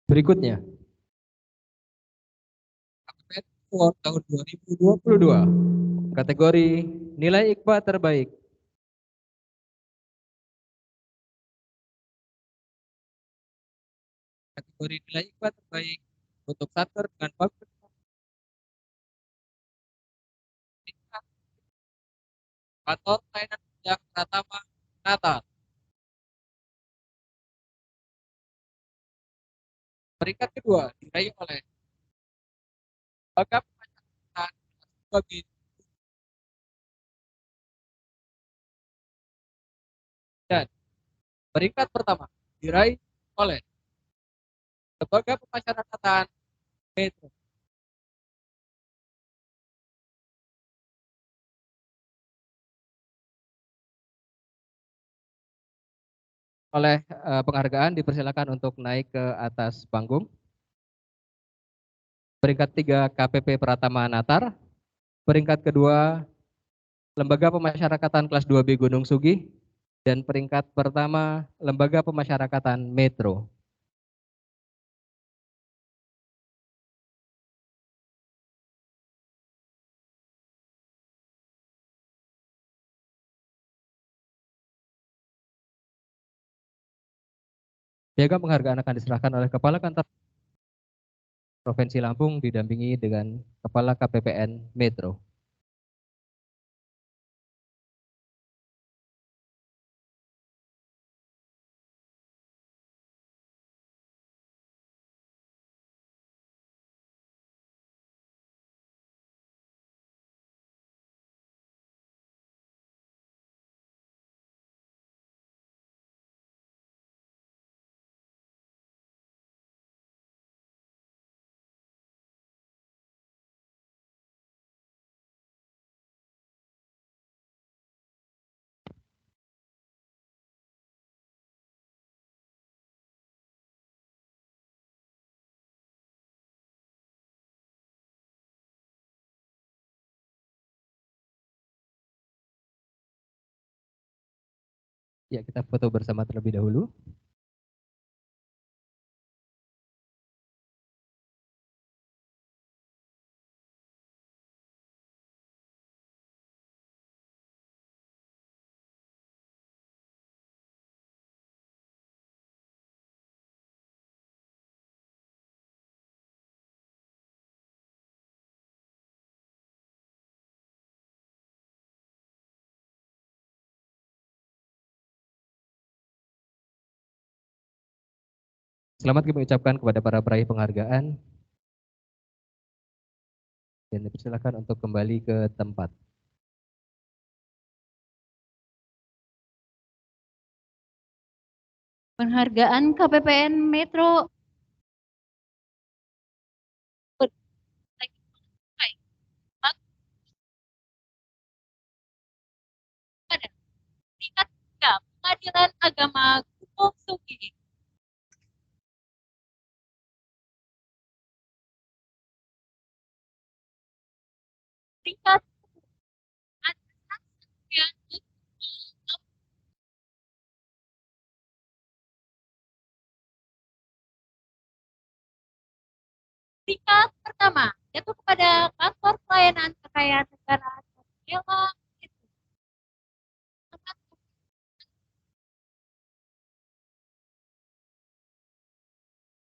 Berikutnya, KPPN Award tahun 2022. Kategori nilai IKPA terbaik. Kategori nilai IKPA terbaik untuk Satker dengan bagus kantor pelayanan pajak Pratama Natal. Peringkat kedua diraih oleh Lembaga Pemasarakatan bagi dan peringkat pertama diraih oleh Lembaga Pemasyarakatan Metro. Oleh penghargaan dipersilakan untuk naik ke atas panggung. Peringkat 3 KPP Pratama Natar. Peringkat kedua Lembaga Pemasyarakatan kelas 2B Gunung Sugi. Dan peringkat pertama Lembaga Pemasyarakatan Metro. Piagam penghargaan akan diserahkan oleh Kepala Kantor Provinsi Lampung didampingi dengan Kepala KPPN Metro. Ya, kita foto bersama terlebih dahulu. Selamat kami ucapkan kepada para peraih penghargaan. Dan dipersilakan untuk kembali ke tempat. Penghargaan KPPN Metro pada tingkat 3 Pengadilan Agama Gunung Sugi. Peringkat peringkat pertama yaitu kepada Kantor Pelayanan Kekayaan Negara Dela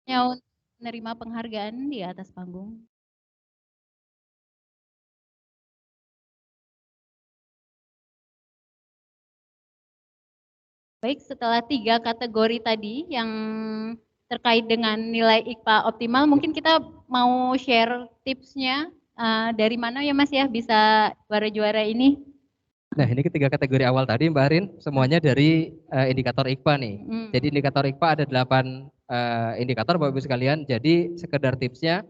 yang menerima penghargaan di atas panggung. Baik, setelah 3 kategori tadi yang terkait dengan nilai IKPA optimal, mungkin kita mau share tipsnya dari mana ya Mas ya bisa juara-juara ini? Nah, ini ketiga kategori awal tadi Mbak Arin, semuanya dari indikator IKPA nih. Jadi indikator IKPA ada 8 indikator Bapak Ibu sekalian. Jadi sekedar tipsnya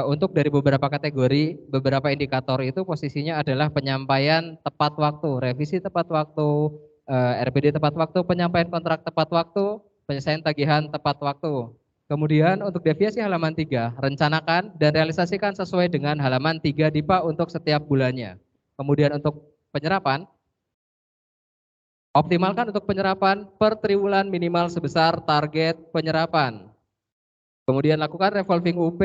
untuk dari beberapa kategori, beberapa indikator itu posisinya adalah penyampaian tepat waktu, revisi tepat waktu, RPD tepat waktu, penyampaian kontrak tepat waktu, penyelesaian tagihan tepat waktu. Kemudian untuk deviasi halaman 3, rencanakan dan realisasikan sesuai dengan halaman 3 DIPA untuk setiap bulannya. Kemudian untuk penyerapan, optimalkan untuk penyerapan per triwulan minimal sebesar target penyerapan. Kemudian lakukan revolving UP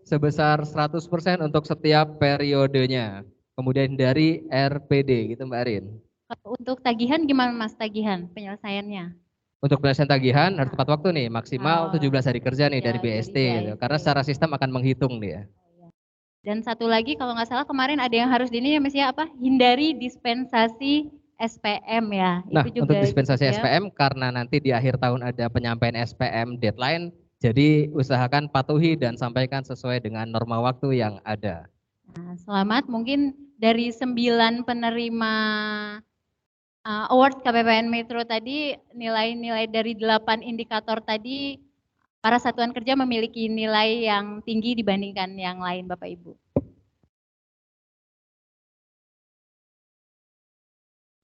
sebesar 100% untuk setiap periodenya. Kemudian hindari RPD gitu Mbak Arin. Untuk tagihan gimana Mas tagihan penyelesaiannya? Untuk penyelesaian tagihan harus tepat waktu nih, maksimal 17 hari kerja nih ya, dari BST gitu. BST. Karena secara sistem akan menghitung dia. Dan satu lagi kalau nggak salah kemarin ada yang harus ini ya Mas ya apa? Hindari dispensasi SPM ya. Nah, Itu juga untuk dispensasi ya. SPM karena nanti di akhir tahun ada penyampaian SPM deadline, jadi usahakan patuhi dan sampaikan sesuai dengan norma waktu yang ada. Nah, selamat mungkin dari 9 penerima award KPPN Metro tadi nilai-nilai dari 8 indikator tadi para satuan kerja memiliki nilai yang tinggi dibandingkan yang lain Bapak Ibu.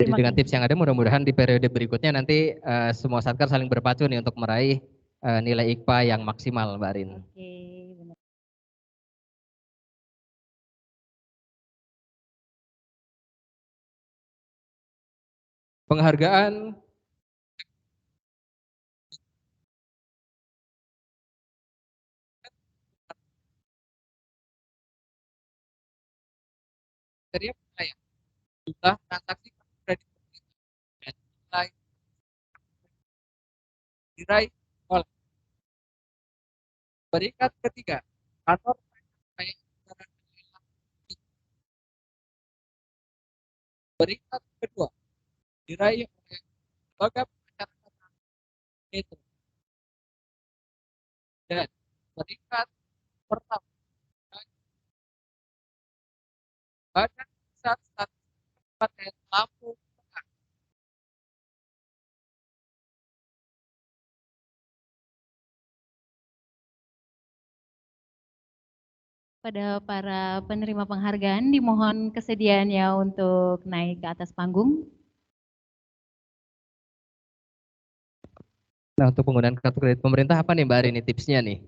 Jadi dengan tips yang ada mudah-mudahan di periode berikutnya nanti semua satker saling berpacu nih untuk meraih nilai IKPA yang maksimal Mbak Arin. Oke, benar. Penghargaan dari penilaian jumlah transaksi kredit dan nilai diraih oleh peringkat ketiga kantor peringkat kedua diraih oleh lembaga pemasyarakatan itu dan peringkat pertama Badan Pusat Statistik Kabupaten Lampung Tengah. Pada para penerima penghargaan dimohon kesediaannya untuk naik ke atas panggung. Nah, untuk penggunaan kartu kredit pemerintah apa nih Mbak Arin ini tipsnya nih?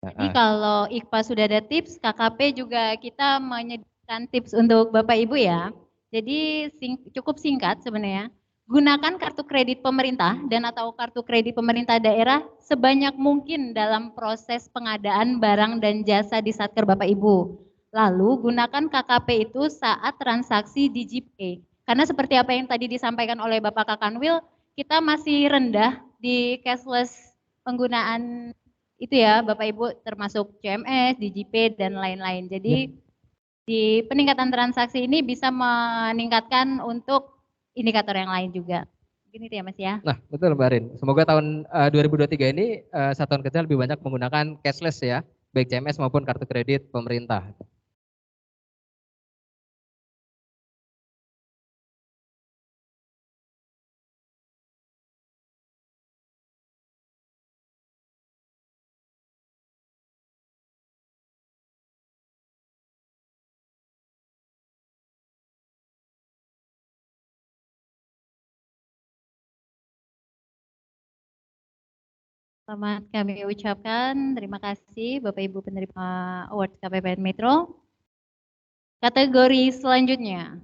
Jadi kalau IKPA sudah ada tips, KKP juga kita menyediakan tips untuk Bapak Ibu ya. Jadi cukup singkat sebenarnya. Gunakan kartu kredit pemerintah dan atau kartu kredit pemerintah daerah sebanyak mungkin dalam proses pengadaan barang dan jasa di Satker Bapak Ibu. Lalu gunakan KKP itu saat transaksi di GPay. Karena seperti apa yang tadi disampaikan oleh Bapak Kakanwil, kita masih rendah di cashless penggunaan itu ya Bapak Ibu, termasuk CMS, DigiPay dan lain-lain. Jadi di peningkatan transaksi ini bisa meningkatkan untuk indikator yang lain juga. Mungkin itu ya Mas ya. Nah, betul Mbak Arin. Semoga tahun 2023 ini satuan kerja lebih banyak menggunakan cashless ya, baik CMS maupun kartu kredit pemerintah. Selamat kami ucapkan terima kasih Bapak Ibu penerima award KPPN Metro. Kategori selanjutnya.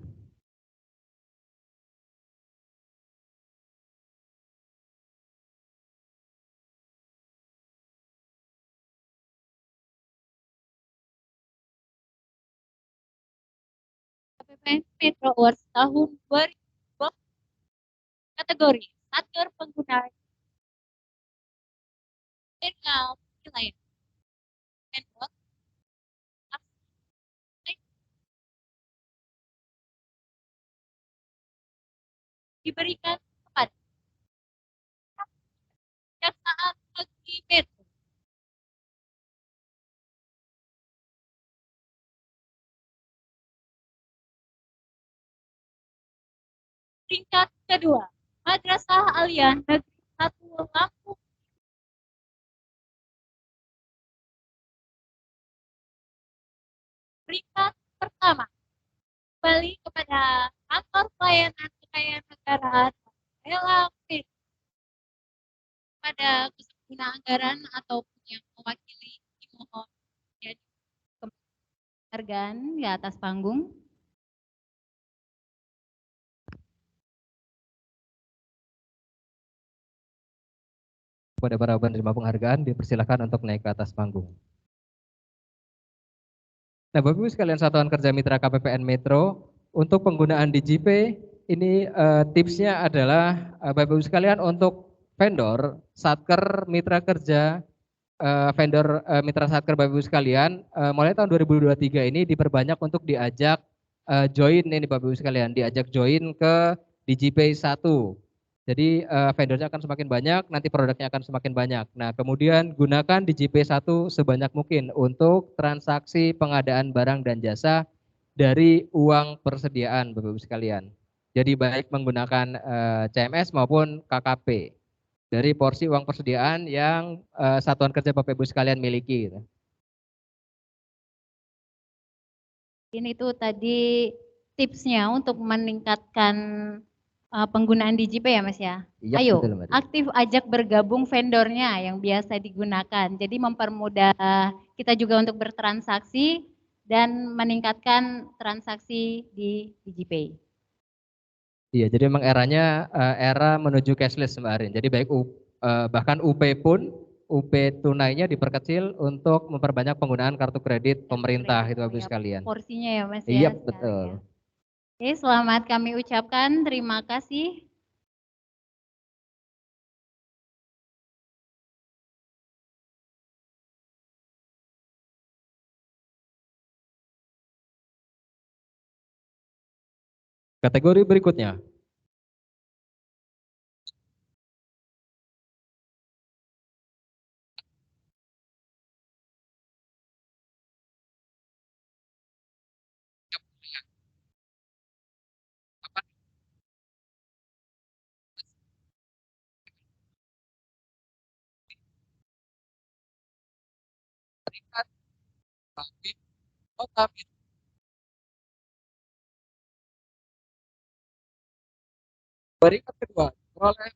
KPPN Metro Awards tahun 2020 kategori Satker Pengguna General Wilayah Pemprov diberikan kepada Kejaksaan Negeri Metro. Peringkat kedua, Madrasah Aliyah Negeri 1 Lampung. Peringkat pertama, kembali kepada Kantor Pelayanan Kekayaan Negara LAP pada kesampaian anggaran atau yang mewakili dimohon ya penghargaan di atas panggung. Kepada para penerima penghargaan dipersilakan untuk naik ke atas panggung. Nah, Bapak Ibu sekalian satuan kerja mitra KPPN Metro, untuk penggunaan DigiPay ini tipsnya adalah Bapak Ibu sekalian untuk vendor, satker, mitra kerja, vendor mitra satker Bapak Ibu sekalian, mulai tahun 2023 ini diperbanyak untuk diajak join ini Bapak Ibu sekalian, diajak join ke DigiPay 1. Jadi vendornya akan semakin banyak, nanti produknya akan semakin banyak. Nah, kemudian gunakan DigiPay 1 sebanyak mungkin untuk transaksi pengadaan barang dan jasa dari uang persediaan Bapak Ibu sekalian. Jadi baik menggunakan CMS maupun KKP dari porsi uang persediaan yang satuan kerja Bapak Ibu sekalian miliki. Ini tuh tadi tipsnya untuk meningkatkan penggunaan DigiPay ya Mas ya. Iya, Ayo, betul, Mbak. aktif ajak bergabung vendornya yang biasa digunakan. Jadi mempermudah kita juga untuk bertransaksi dan meningkatkan transaksi di DigiPay. Iya, jadi memang eranya era menuju cashless Mbak Arin. Jadi baik bahkan UP pun UP tunainya diperkecil untuk memperbanyak penggunaan kartu kredit pemerintah itu Bapak Ibu sekalian. Porsinya ya Mas Iya, ya. betul. Ya. Oke, selamat kami ucapkan. Terima kasih. Kategori berikutnya. Peringkat kedua diperoleh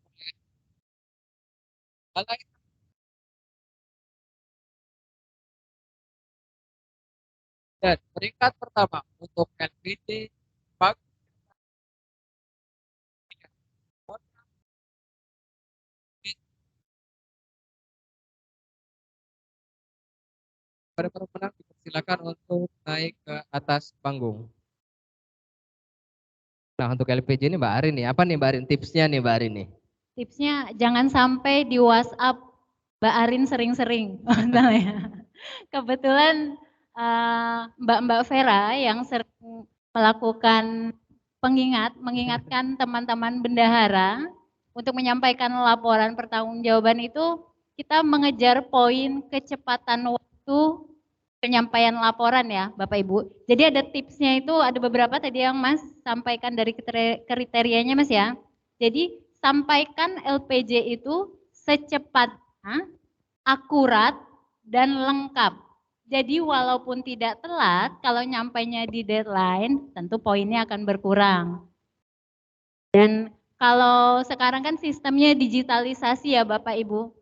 Balai dan peringkat pertama untuk LPG pada para pemenang dipersilakan untuk naik ke atas panggung. Nah, untuk LPG ini Mbak Arin nih, apa nih Mbak Arin tipsnya nih Mbak Arin nih? Tipsnya jangan sampai di WhatsApp Mbak Arin sering-sering. Kebetulan Mbak Vera yang sering melakukan mengingatkan teman-teman bendahara untuk menyampaikan laporan pertanggungjawaban itu kita mengejar poin kecepatan waktu penyampaian laporan ya Bapak Ibu. Jadi ada tipsnya itu ada beberapa tadi yang Mas sampaikan dari kriterianya Mas ya. Jadi sampaikan LPJ itu secepatnya, akurat, dan lengkap. Jadi walaupun tidak telat, kalau nyampainya di deadline, tentu poinnya akan berkurang. Dan kalau sekarang kan sistemnya digitalisasi ya Bapak Ibu,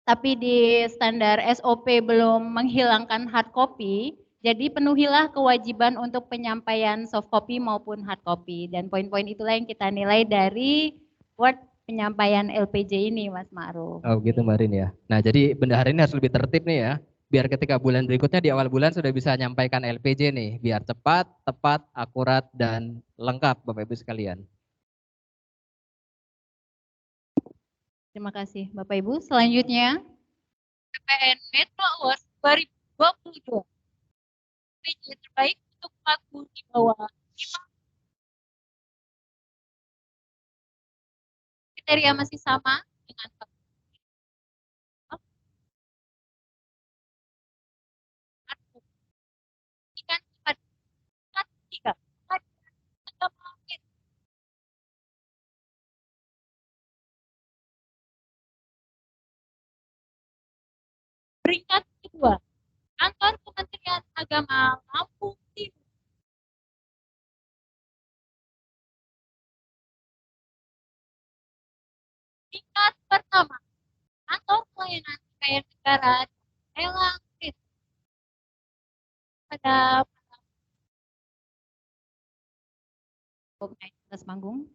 tapi di standar SOP belum menghilangkan hard copy, jadi penuhilah kewajiban untuk penyampaian soft copy maupun hard copy. Dan poin-poin itulah yang kita nilai dari Word penyampaian LPJ ini, Mas Ma'ruf. Oh gitu Mbak Rin ya. Nah jadi bendahara ini harus lebih tertib nih ya. Biar ketika bulan berikutnya di awal bulan sudah bisa nyampaikan LPJ nih. Biar cepat, tepat, akurat, dan lengkap Bapak Ibu sekalian. Terima kasih Bapak Ibu. Selanjutnya, KPPN Metro Awards 2022. PJ terbaik untuk pelaku di bawah 5. Kriteria masih sama dengan peringkat kedua, Kantor Kementerian Agama Lampung Timur. Peringkat pertama, Kantor Pelayanan Kekayaan Negara ada naik ke atas panggung.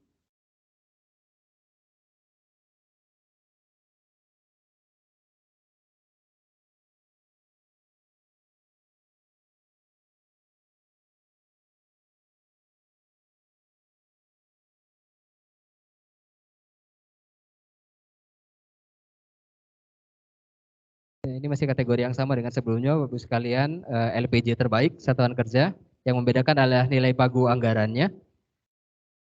Ini masih kategori yang sama dengan sebelumnya, Bapak Ibu sekalian, LPJ terbaik, satuan kerja. Yang membedakan adalah nilai pagu anggarannya.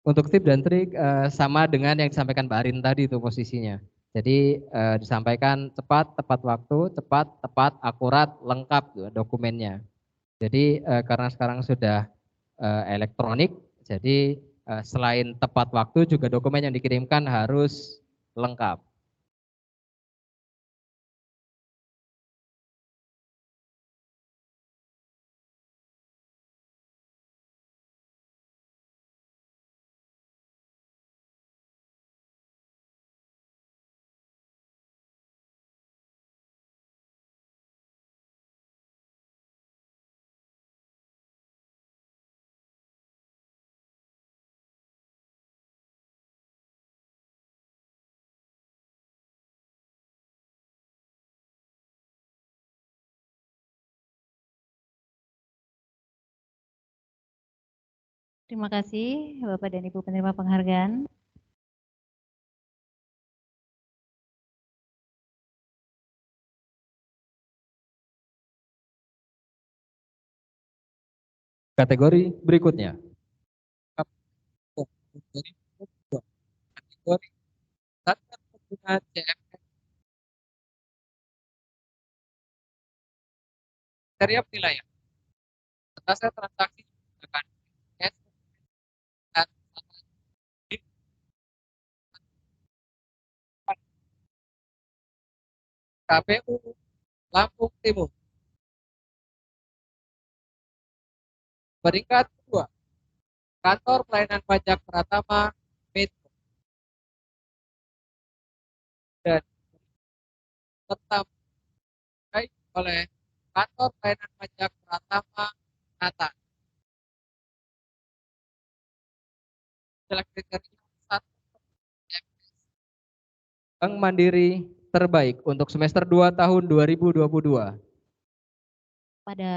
Untuk tip dan trik sama dengan yang disampaikan Mbak Arin tadi itu posisinya. Jadi disampaikan cepat, tepat waktu, cepat, tepat, akurat, lengkap dokumennya. Jadi karena sekarang sudah elektronik, jadi selain tepat waktu juga dokumen yang dikirimkan harus lengkap. Terima kasih Bapak dan Ibu penerima penghargaan. Kategori berikutnya. Kategori standar penggunaan CMS. Kriteria penilaian. Persentase transaksi menggunakan cash dan KPU Lampung Timur. Peringkat kedua, Kantor Pelayanan Pajak Pratama Metro. Dan tetap diraih oleh Kantor Pelayanan Pajak Pratama Nata. Kriteria 1. Bank Mandiri terbaik untuk semester 2 tahun 2022. Pada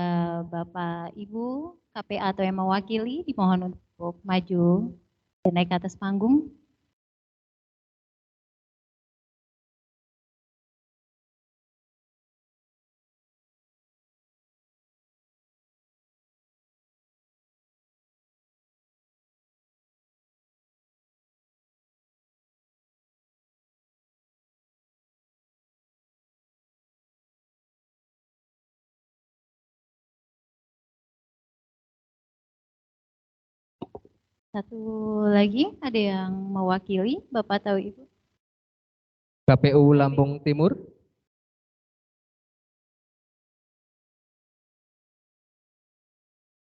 Bapak Ibu KPA atau yang mewakili dimohon untuk maju dan naik ke atas panggung. Satu lagi, ada yang mewakili, Bapak atau Ibu? KPU Lampung Timur.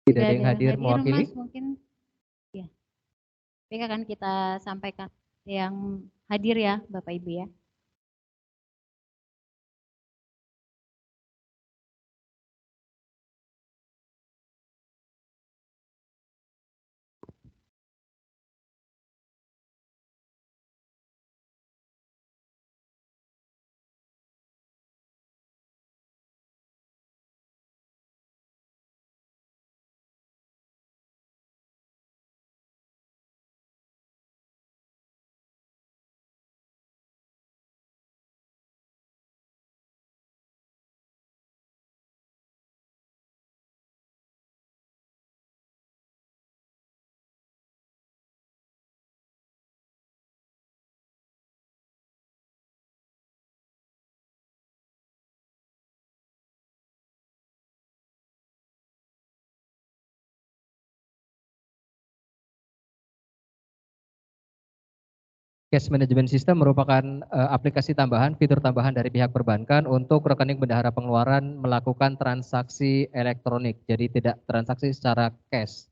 Tidak ada yang hadir mewakili. Mas, mungkin. Ya. Baik, akan kita sampaikan yang hadir ya, Bapak Ibu ya. Cash Management System merupakan aplikasi tambahan, fitur tambahan dari pihak perbankan untuk rekening bendahara pengeluaran melakukan transaksi elektronik. Jadi tidak transaksi secara cash.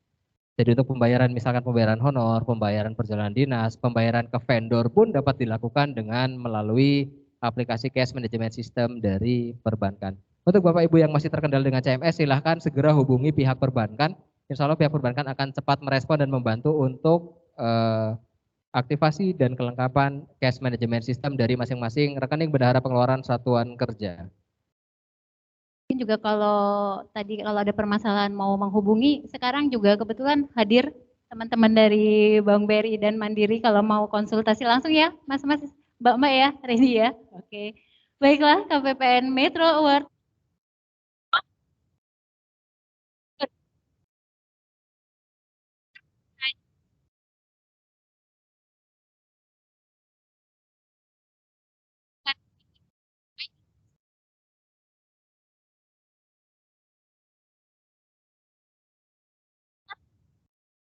Jadi untuk pembayaran, misalkan pembayaran honor, pembayaran perjalanan dinas, pembayaran ke vendor pun dapat dilakukan dengan melalui aplikasi Cash Management System dari perbankan. Untuk Bapak Ibu yang masih terkendala dengan CMS, silahkan segera hubungi pihak perbankan. Insya Allah pihak perbankan akan cepat merespon dan membantu untuk aktivasi dan kelengkapan cash management system dari masing-masing rekening bendahara pengeluaran satuan kerja. Mungkin juga kalau tadi kalau ada permasalahan mau menghubungi, sekarang juga kebetulan hadir teman-teman dari Bank BRI dan Mandiri kalau mau konsultasi langsung ya, Mas-mas, Mbak-mbak ya, ready ya. Oke. Baiklah, KPPN Metro Award.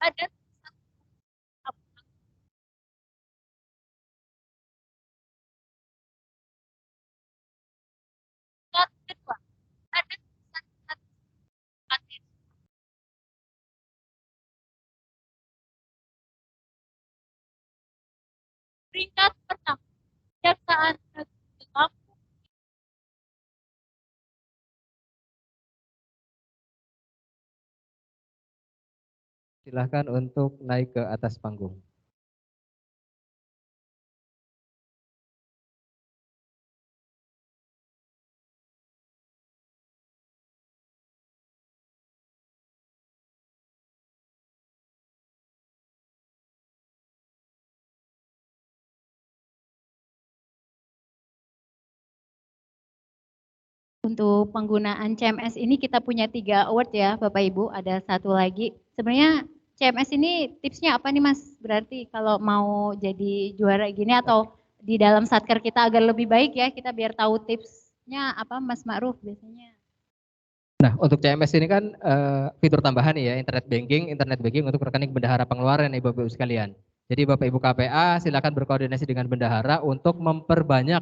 Ada kedua, ada peringkat pertama, Kejaksaan Negeri Lampung. Silahkan untuk naik ke atas panggung. Untuk penggunaan CMS ini kita punya 3 award ya Bapak Ibu, ada satu lagi. Sebenarnya CMS ini tipsnya apa nih Mas? Berarti kalau mau jadi juara gini atau di dalam satker kita agar lebih baik ya, kita biar tahu tipsnya apa Mas Ma'ruf biasanya. Nah, untuk CMS ini kan fitur tambahan ya, internet banking untuk rekening bendahara pengeluaran ya Bapak Ibu sekalian. Jadi Bapak Ibu KPA silakan berkoordinasi dengan bendahara untuk memperbanyak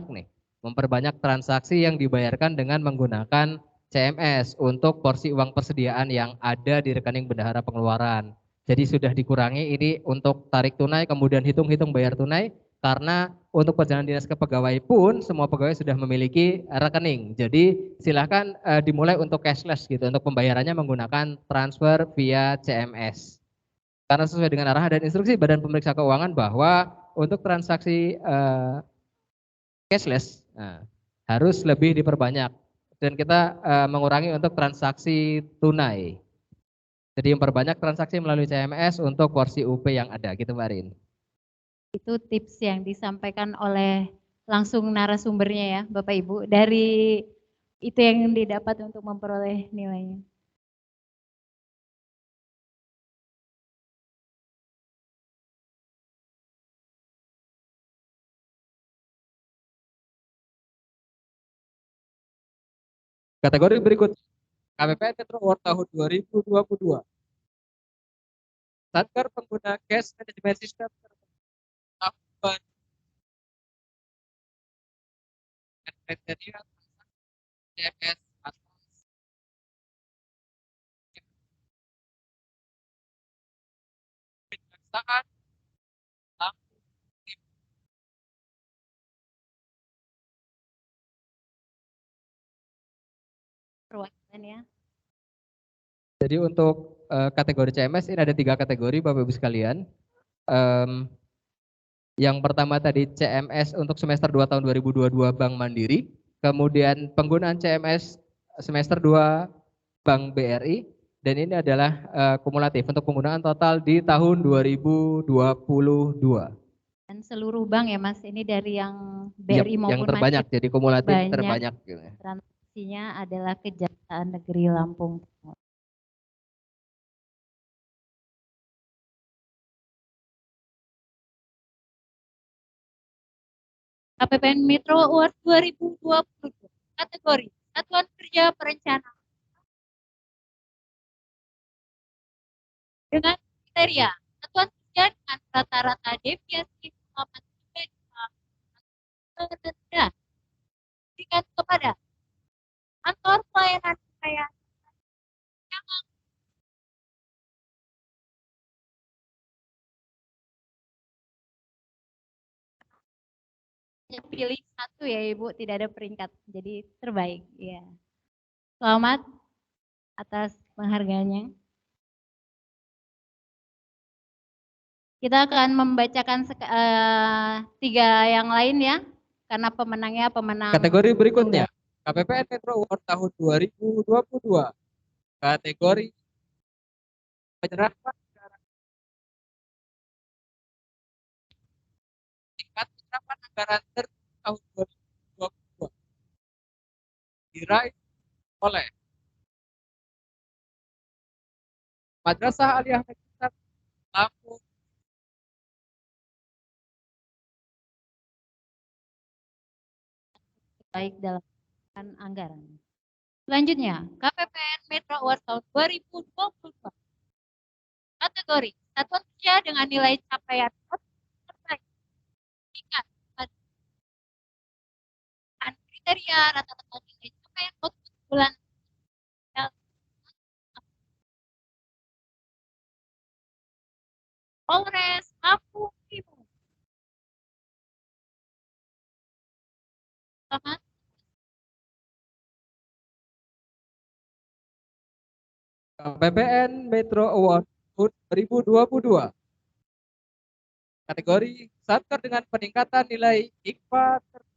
transaksi yang dibayarkan dengan menggunakan CMS untuk porsi uang persediaan yang ada di rekening bendahara pengeluaran. Jadi sudah dikurangi ini untuk tarik tunai, kemudian hitung-hitung bayar tunai, karena untuk perjalanan dinas ke pegawai pun semua pegawai sudah memiliki rekening. Jadi silahkan dimulai untuk cashless gitu, untuk pembayarannya menggunakan transfer via CMS. Karena sesuai dengan arahan dan instruksi Badan Pemeriksa Keuangan bahwa untuk transaksi cashless harus lebih diperbanyak dan kita mengurangi untuk transaksi tunai. Jadi memperbanyak transaksi melalui CMS untuk porsi UP yang ada gitu Mbak Rin. Itu tips yang disampaikan oleh langsung narasumbernya ya Bapak Ibu. Dari itu yang didapat untuk memperoleh nilainya. Kategori berikut KPPN Metro Award tahun 2022. Satker pengguna cash management system tahun kriteria CMS atas Kejaksaan Lampung. Perwakilan ya. Jadi untuk kategori CMS ini ada 3 kategori Bapak Ibu sekalian. Yang pertama tadi CMS untuk semester 2 tahun 2022 Bank Mandiri, kemudian penggunaan CMS semester 2 Bank BRI, dan ini adalah kumulatif untuk penggunaan total di tahun 2022. Dan seluruh bank ya Mas, ini dari yang BRI maupun yang terbanyak, Mandiri. jadi kumulatif Banyak terbanyak. Gitu. Transaksinya adalah Kejaksaan Negeri Lampung. KPPN Metro Award 2020 kategori Satuan Kerja Perencanaan dengan kriteria satuan kerja dengan rata-rata deviasi 8,3 terendah diberikan kepada kantor pelayanan kekayaan yang pilih satu ya Ibu, tidak ada peringkat, jadi terbaik ya. Selamat atas penghargaannya. Kita akan membacakan tiga yang lain ya, karena pemenangnya pemenang. Kategori berikutnya, KPPN Metro Award tahun 2022. Kategori penyerapan tingkat penyerapan anggaran tertinggi tahun 2022 diraih oleh Madrasah Aliyah Negeri 1 Lampung. Baik dalam anggaran. Selanjutnya, KPPN Metro Award tahun 2022. Kategori satuan kerja dengan nilai capaian terbaik. Tingkat kriteria rata-rata nilai capaian output bulan Polres Lampung Timur. Selamat. KPPN Metro Award tahun 2022. Kategori satker dengan peningkatan nilai IKPA tertinggi.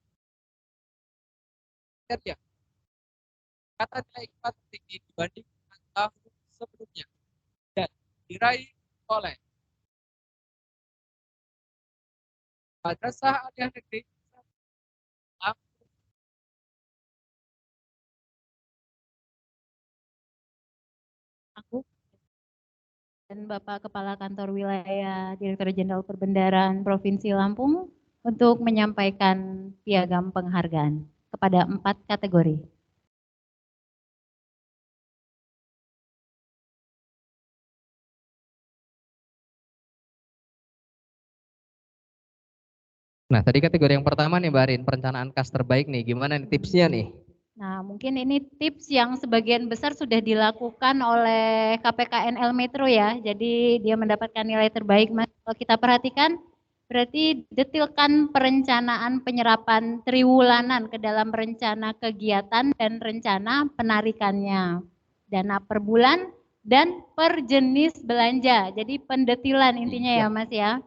Peningkatan nilai IKPA tertinggi dibanding tahun sebelumnya dan diraih oleh Madrasah Aliyah Negeri Lampung. Aku dan Bapak Kepala Kantor Wilayah Direktur Jenderal Perbendaharaan Provinsi Lampung untuk menyampaikan piagam penghargaan kepada 4 kategori. Nah, tadi kategori yang pertama nih Mbak Arin, perencanaan kas terbaik nih, gimana nih tipsnya nih? Nah, mungkin ini tips yang sebagian besar sudah dilakukan oleh KPKNL Metro ya. Jadi dia mendapatkan nilai terbaik. Mas, kalau kita perhatikan, berarti detilkan perencanaan penyerapan triwulanan ke dalam rencana kegiatan dan rencana penarikannya. Dana per bulan dan per jenis belanja. Jadi pendetilan intinya ya Mas ya.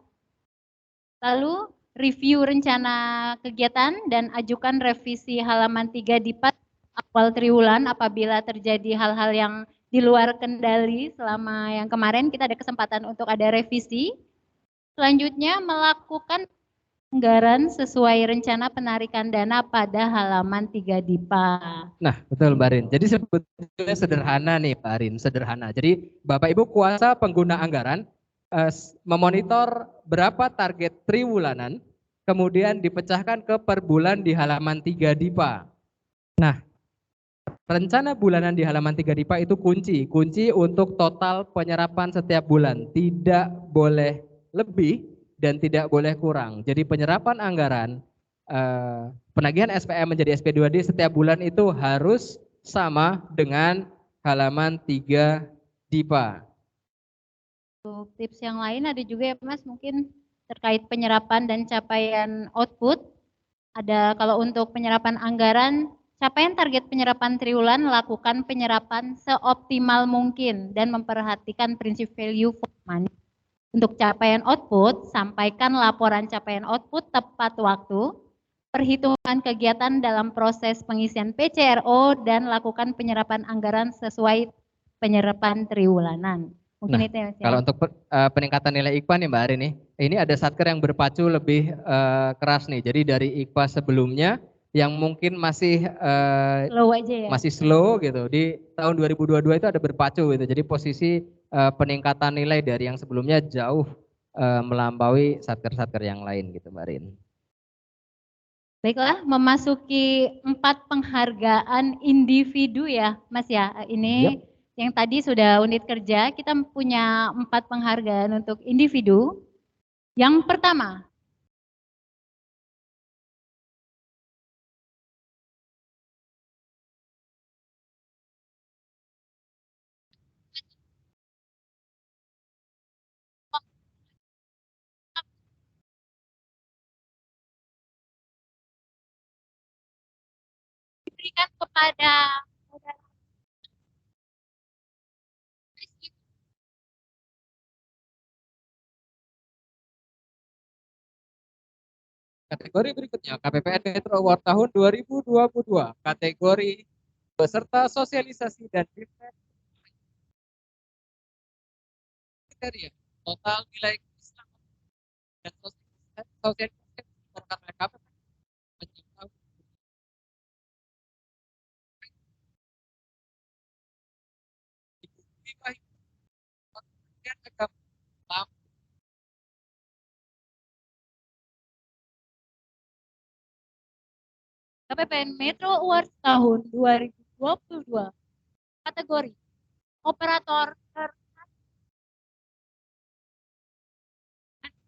Lalu review rencana kegiatan dan ajukan revisi halaman 3 di awal triwulan apabila terjadi hal-hal yang di luar kendali selama yang kemarin kita ada kesempatan untuk ada revisi. Selanjutnya melakukan anggaran sesuai rencana penarikan dana pada halaman 3 DIPA. Nah, betul Mbak Arin. Jadi sebetulnya sederhana nih Mbak Arin, sederhana. Jadi Bapak Ibu kuasa pengguna anggaran memonitor berapa target triwulanan, kemudian dipecahkan ke per bulan di halaman 3 DIPA. Nah, rencana bulanan di halaman 3 DIPA itu kunci untuk total penyerapan setiap bulan. Tidak boleh lebih dan tidak boleh kurang. Jadi penyerapan anggaran, penagihan SPM menjadi SP2D setiap bulan itu harus sama dengan halaman 3 DIPA. Untuk tips yang lain ada juga ya Mas, mungkin terkait penyerapan dan capaian output. Ada kalau untuk penyerapan anggaran, capaian target penyerapan triwulan, lakukan penyerapan seoptimal mungkin dan memperhatikan prinsip value for money. Untuk capaian output, sampaikan laporan capaian output tepat waktu, perhitungan kegiatan dalam proses pengisian PCRO, dan lakukan penyerapan anggaran sesuai penyerapan triwulanan. Mungkin Nah, itu ya, kalau untuk peningkatan nilai IKPA nih Mbak Arin nih, ini ada satker yang berpacu lebih keras nih. Jadi dari IKPA sebelumnya yang mungkin masih slow aja ya. Masih slow gitu. Di tahun 2022 itu ada berpacu gitu. Jadi posisi peningkatan nilai dari yang sebelumnya jauh melampaui satker-satker yang lain gitu Mbak Arin. Baiklah, memasuki 4 penghargaan individu ya Mas ya. Ini yang tadi sudah unit kerja, kita punya 4 penghargaan untuk individu. Yang pertama, diberikan kepada saudara Kategori berikutnya KPPN Metro Award tahun 2022. Kategori peserta sosialisasi dan bimtek kriteria total nilai keselamatan dan sosialisasi masyarakat oleh KPPN mencapai Kementerian Agama. KPPN Metro Awards tahun 2022. Kategori operator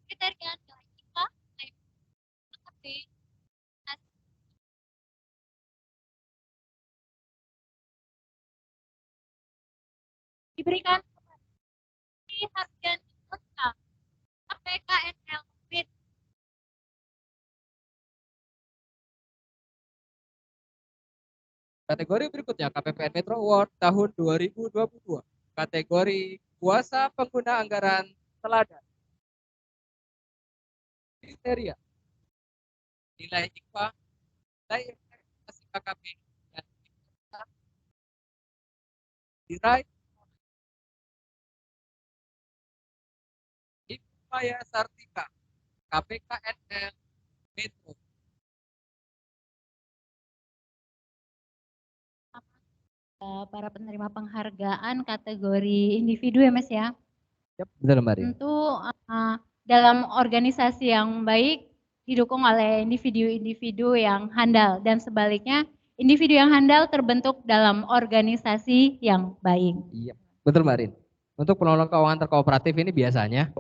kriteria nilai IPA diberikan Hardian KPKNL Kategori berikutnya KPPN Metro Award tahun 2022. Kategori kuasa pengguna anggaran teladan. Kriteria nilai IPA, nilai investasi KKP, dan diraih Upaya Sartika KPKNL Metro. Para penerima penghargaan kategori individu ya Mas ya. Yep, betul Mbak Rin. Tentu dalam organisasi yang baik didukung oleh individu-individu yang handal dan sebaliknya individu yang handal terbentuk dalam organisasi yang baik. Iya, betul Mbak Rin. Untuk penolong keuangan terkooperatif ini biasanya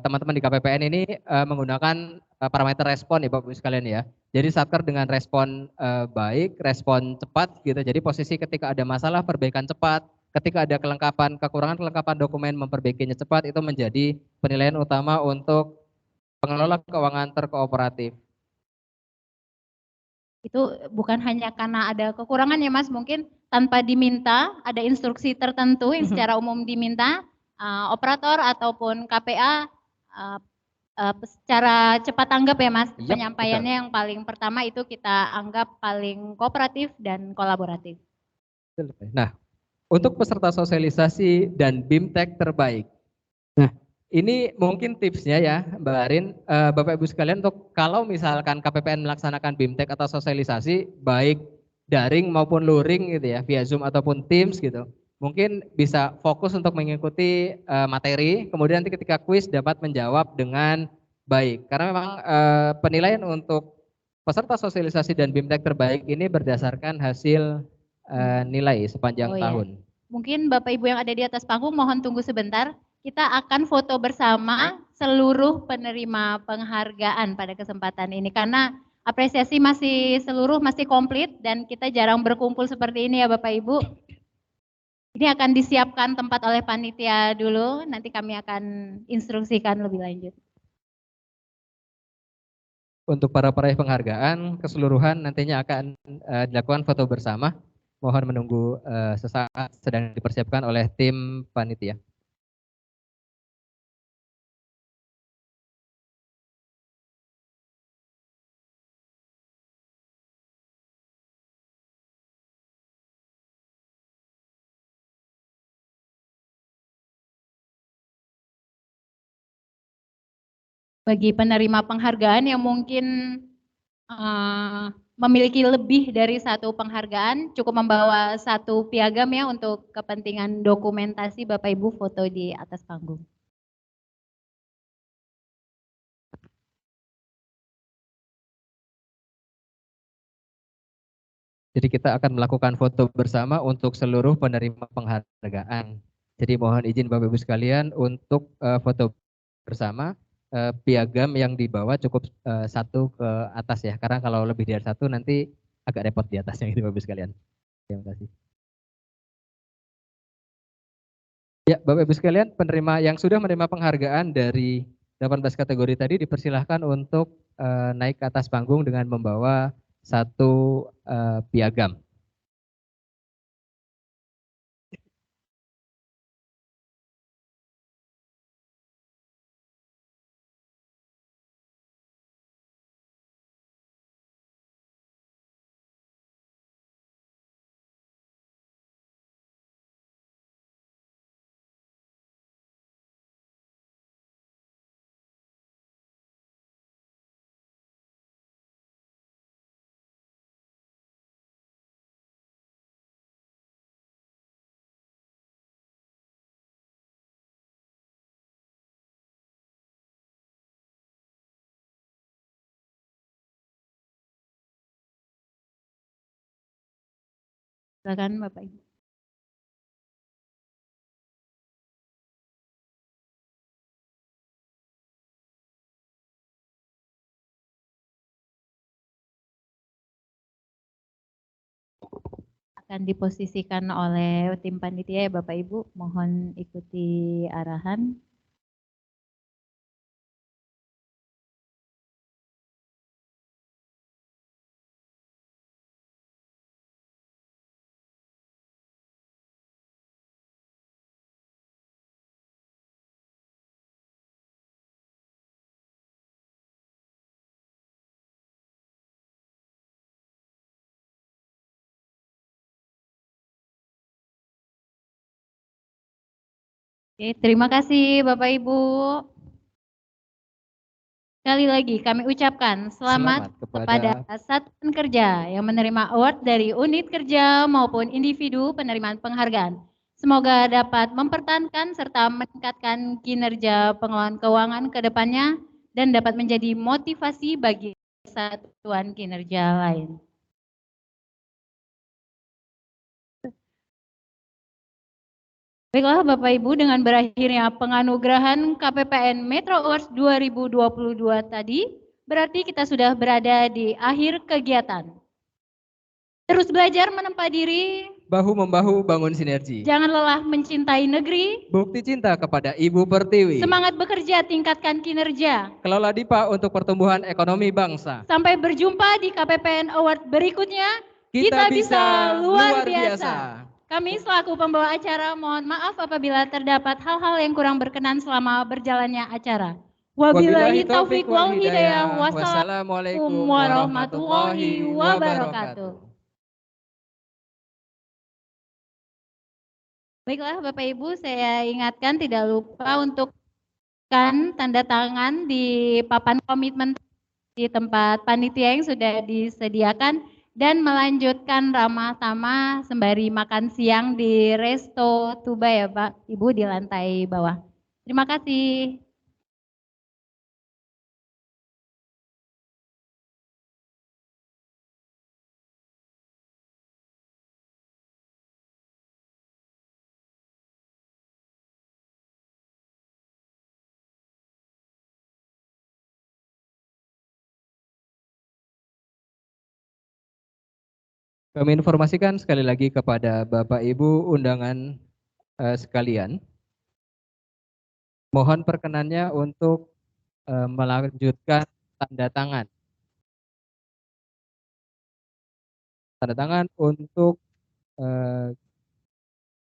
teman-teman di KPPN ini menggunakan parameter respon ya Bapak Ibu sekalian ya. Jadi satker dengan respon baik, respon cepat gitu. Jadi posisi ketika ada masalah perbaikan cepat, ketika ada kekurangan dokumen memperbaikinya cepat, itu menjadi penilaian utama untuk pengelola keuangan terkooperatif. Itu bukan hanya karena ada kekurangan ya Mas, mungkin tanpa diminta, ada instruksi tertentu yang secara umum diminta, operator ataupun KPA secara cepat tanggap ya Mas, Yep, penyampaiannya betul. yang paling pertama itu kita anggap paling kooperatif dan kolaboratif. Nah, untuk peserta sosialisasi dan BIMTEK terbaik. Nah, ini mungkin tipsnya ya Mbak Arin, Bapak Ibu sekalian untuk kalau misalkan KPPN melaksanakan BIMTEK atau sosialisasi baik daring maupun luring gitu ya, via Zoom ataupun Teams gitu. Mungkin bisa fokus untuk mengikuti materi, kemudian nanti ketika kuis dapat menjawab dengan baik. Karena memang penilaian untuk peserta sosialisasi dan BIMTEK terbaik ini berdasarkan hasil nilai sepanjang tahun. Mungkin Bapak Ibu yang ada di atas panggung mohon tunggu sebentar. Kita akan foto bersama seluruh penerima penghargaan pada kesempatan ini karena apresiasi masih komplit dan kita jarang berkumpul seperti ini ya Bapak Ibu. Ini akan disiapkan tempat oleh panitia dulu, nanti kami akan instruksikan lebih lanjut. Untuk para peraih penghargaan keseluruhan nantinya akan dilakukan foto bersama. Mohon menunggu sesaat, sedang dipersiapkan oleh tim panitia. Bagi penerima penghargaan yang mungkin memiliki lebih dari satu penghargaan, cukup membawa satu piagam ya untuk kepentingan dokumentasi Bapak Ibu foto di atas panggung. Jadi kita akan melakukan foto bersama untuk seluruh penerima penghargaan. Jadi mohon izin Bapak Ibu sekalian untuk foto bersama. Piagam yang dibawa cukup satu ke atas ya, karena kalau lebih dari satu nanti agak repot di atasnya gitu Bapak Ibu sekalian. Terima kasih. Ya Bapak Ibu sekalian, penerima yang sudah menerima penghargaan dari 18 kategori tadi dipersilahkan untuk naik ke atas panggung dengan membawa satu piagam. Silakan Bapak Ibu. Akan diposisikan oleh tim panitia ya Bapak Ibu. Mohon ikuti arahan. Oke, terima kasih Bapak Ibu. Sekali lagi kami ucapkan selamat kepada satuan kerja yang menerima award dari unit kerja maupun individu penerimaan penghargaan. Semoga dapat mempertahankan serta meningkatkan kinerja pengelolaan keuangan ke depannya dan dapat menjadi motivasi bagi satuan kinerja lain. Baiklah Bapak Ibu, dengan berakhirnya penganugerahan KPPN Metro Awards 2022 tadi, berarti kita sudah berada di akhir kegiatan. Terus belajar menempa diri, bahu-membahu bangun sinergi. Jangan lelah mencintai negeri, bukti cinta kepada Ibu Pertiwi. Semangat bekerja, tingkatkan kinerja. Kelola DIPA untuk pertumbuhan ekonomi bangsa. Sampai berjumpa di KPPN Award berikutnya. Kita bisa luar biasa. Kami selaku pembawa acara mohon maaf apabila terdapat hal-hal yang kurang berkenan selama berjalannya acara. Wabillahi taufik wal hidayah. Wassalamualaikum warahmatullahi wabarakatuh. Baiklah Bapak Ibu, saya ingatkan tidak lupa untuk tanda tangan di papan komitmen di tempat panitia yang sudah disediakan dan melanjutkan ramah tamah sembari makan siang di Resto Tuba ya Pak Ibu di lantai bawah. Terima kasih. Kami informasikan sekali lagi kepada Bapak Ibu undangan sekalian. Mohon perkenannya untuk melanjutkan tanda tangan. Tanda tangan untuk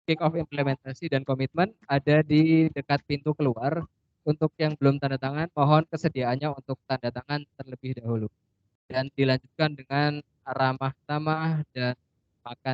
kick off implementasi dan komitmen ada di dekat pintu keluar. Untuk yang belum tanda tangan, mohon kesediaannya untuk tanda tangan terlebih dahulu. Dan dilanjutkan dengan ramah tamah dan makan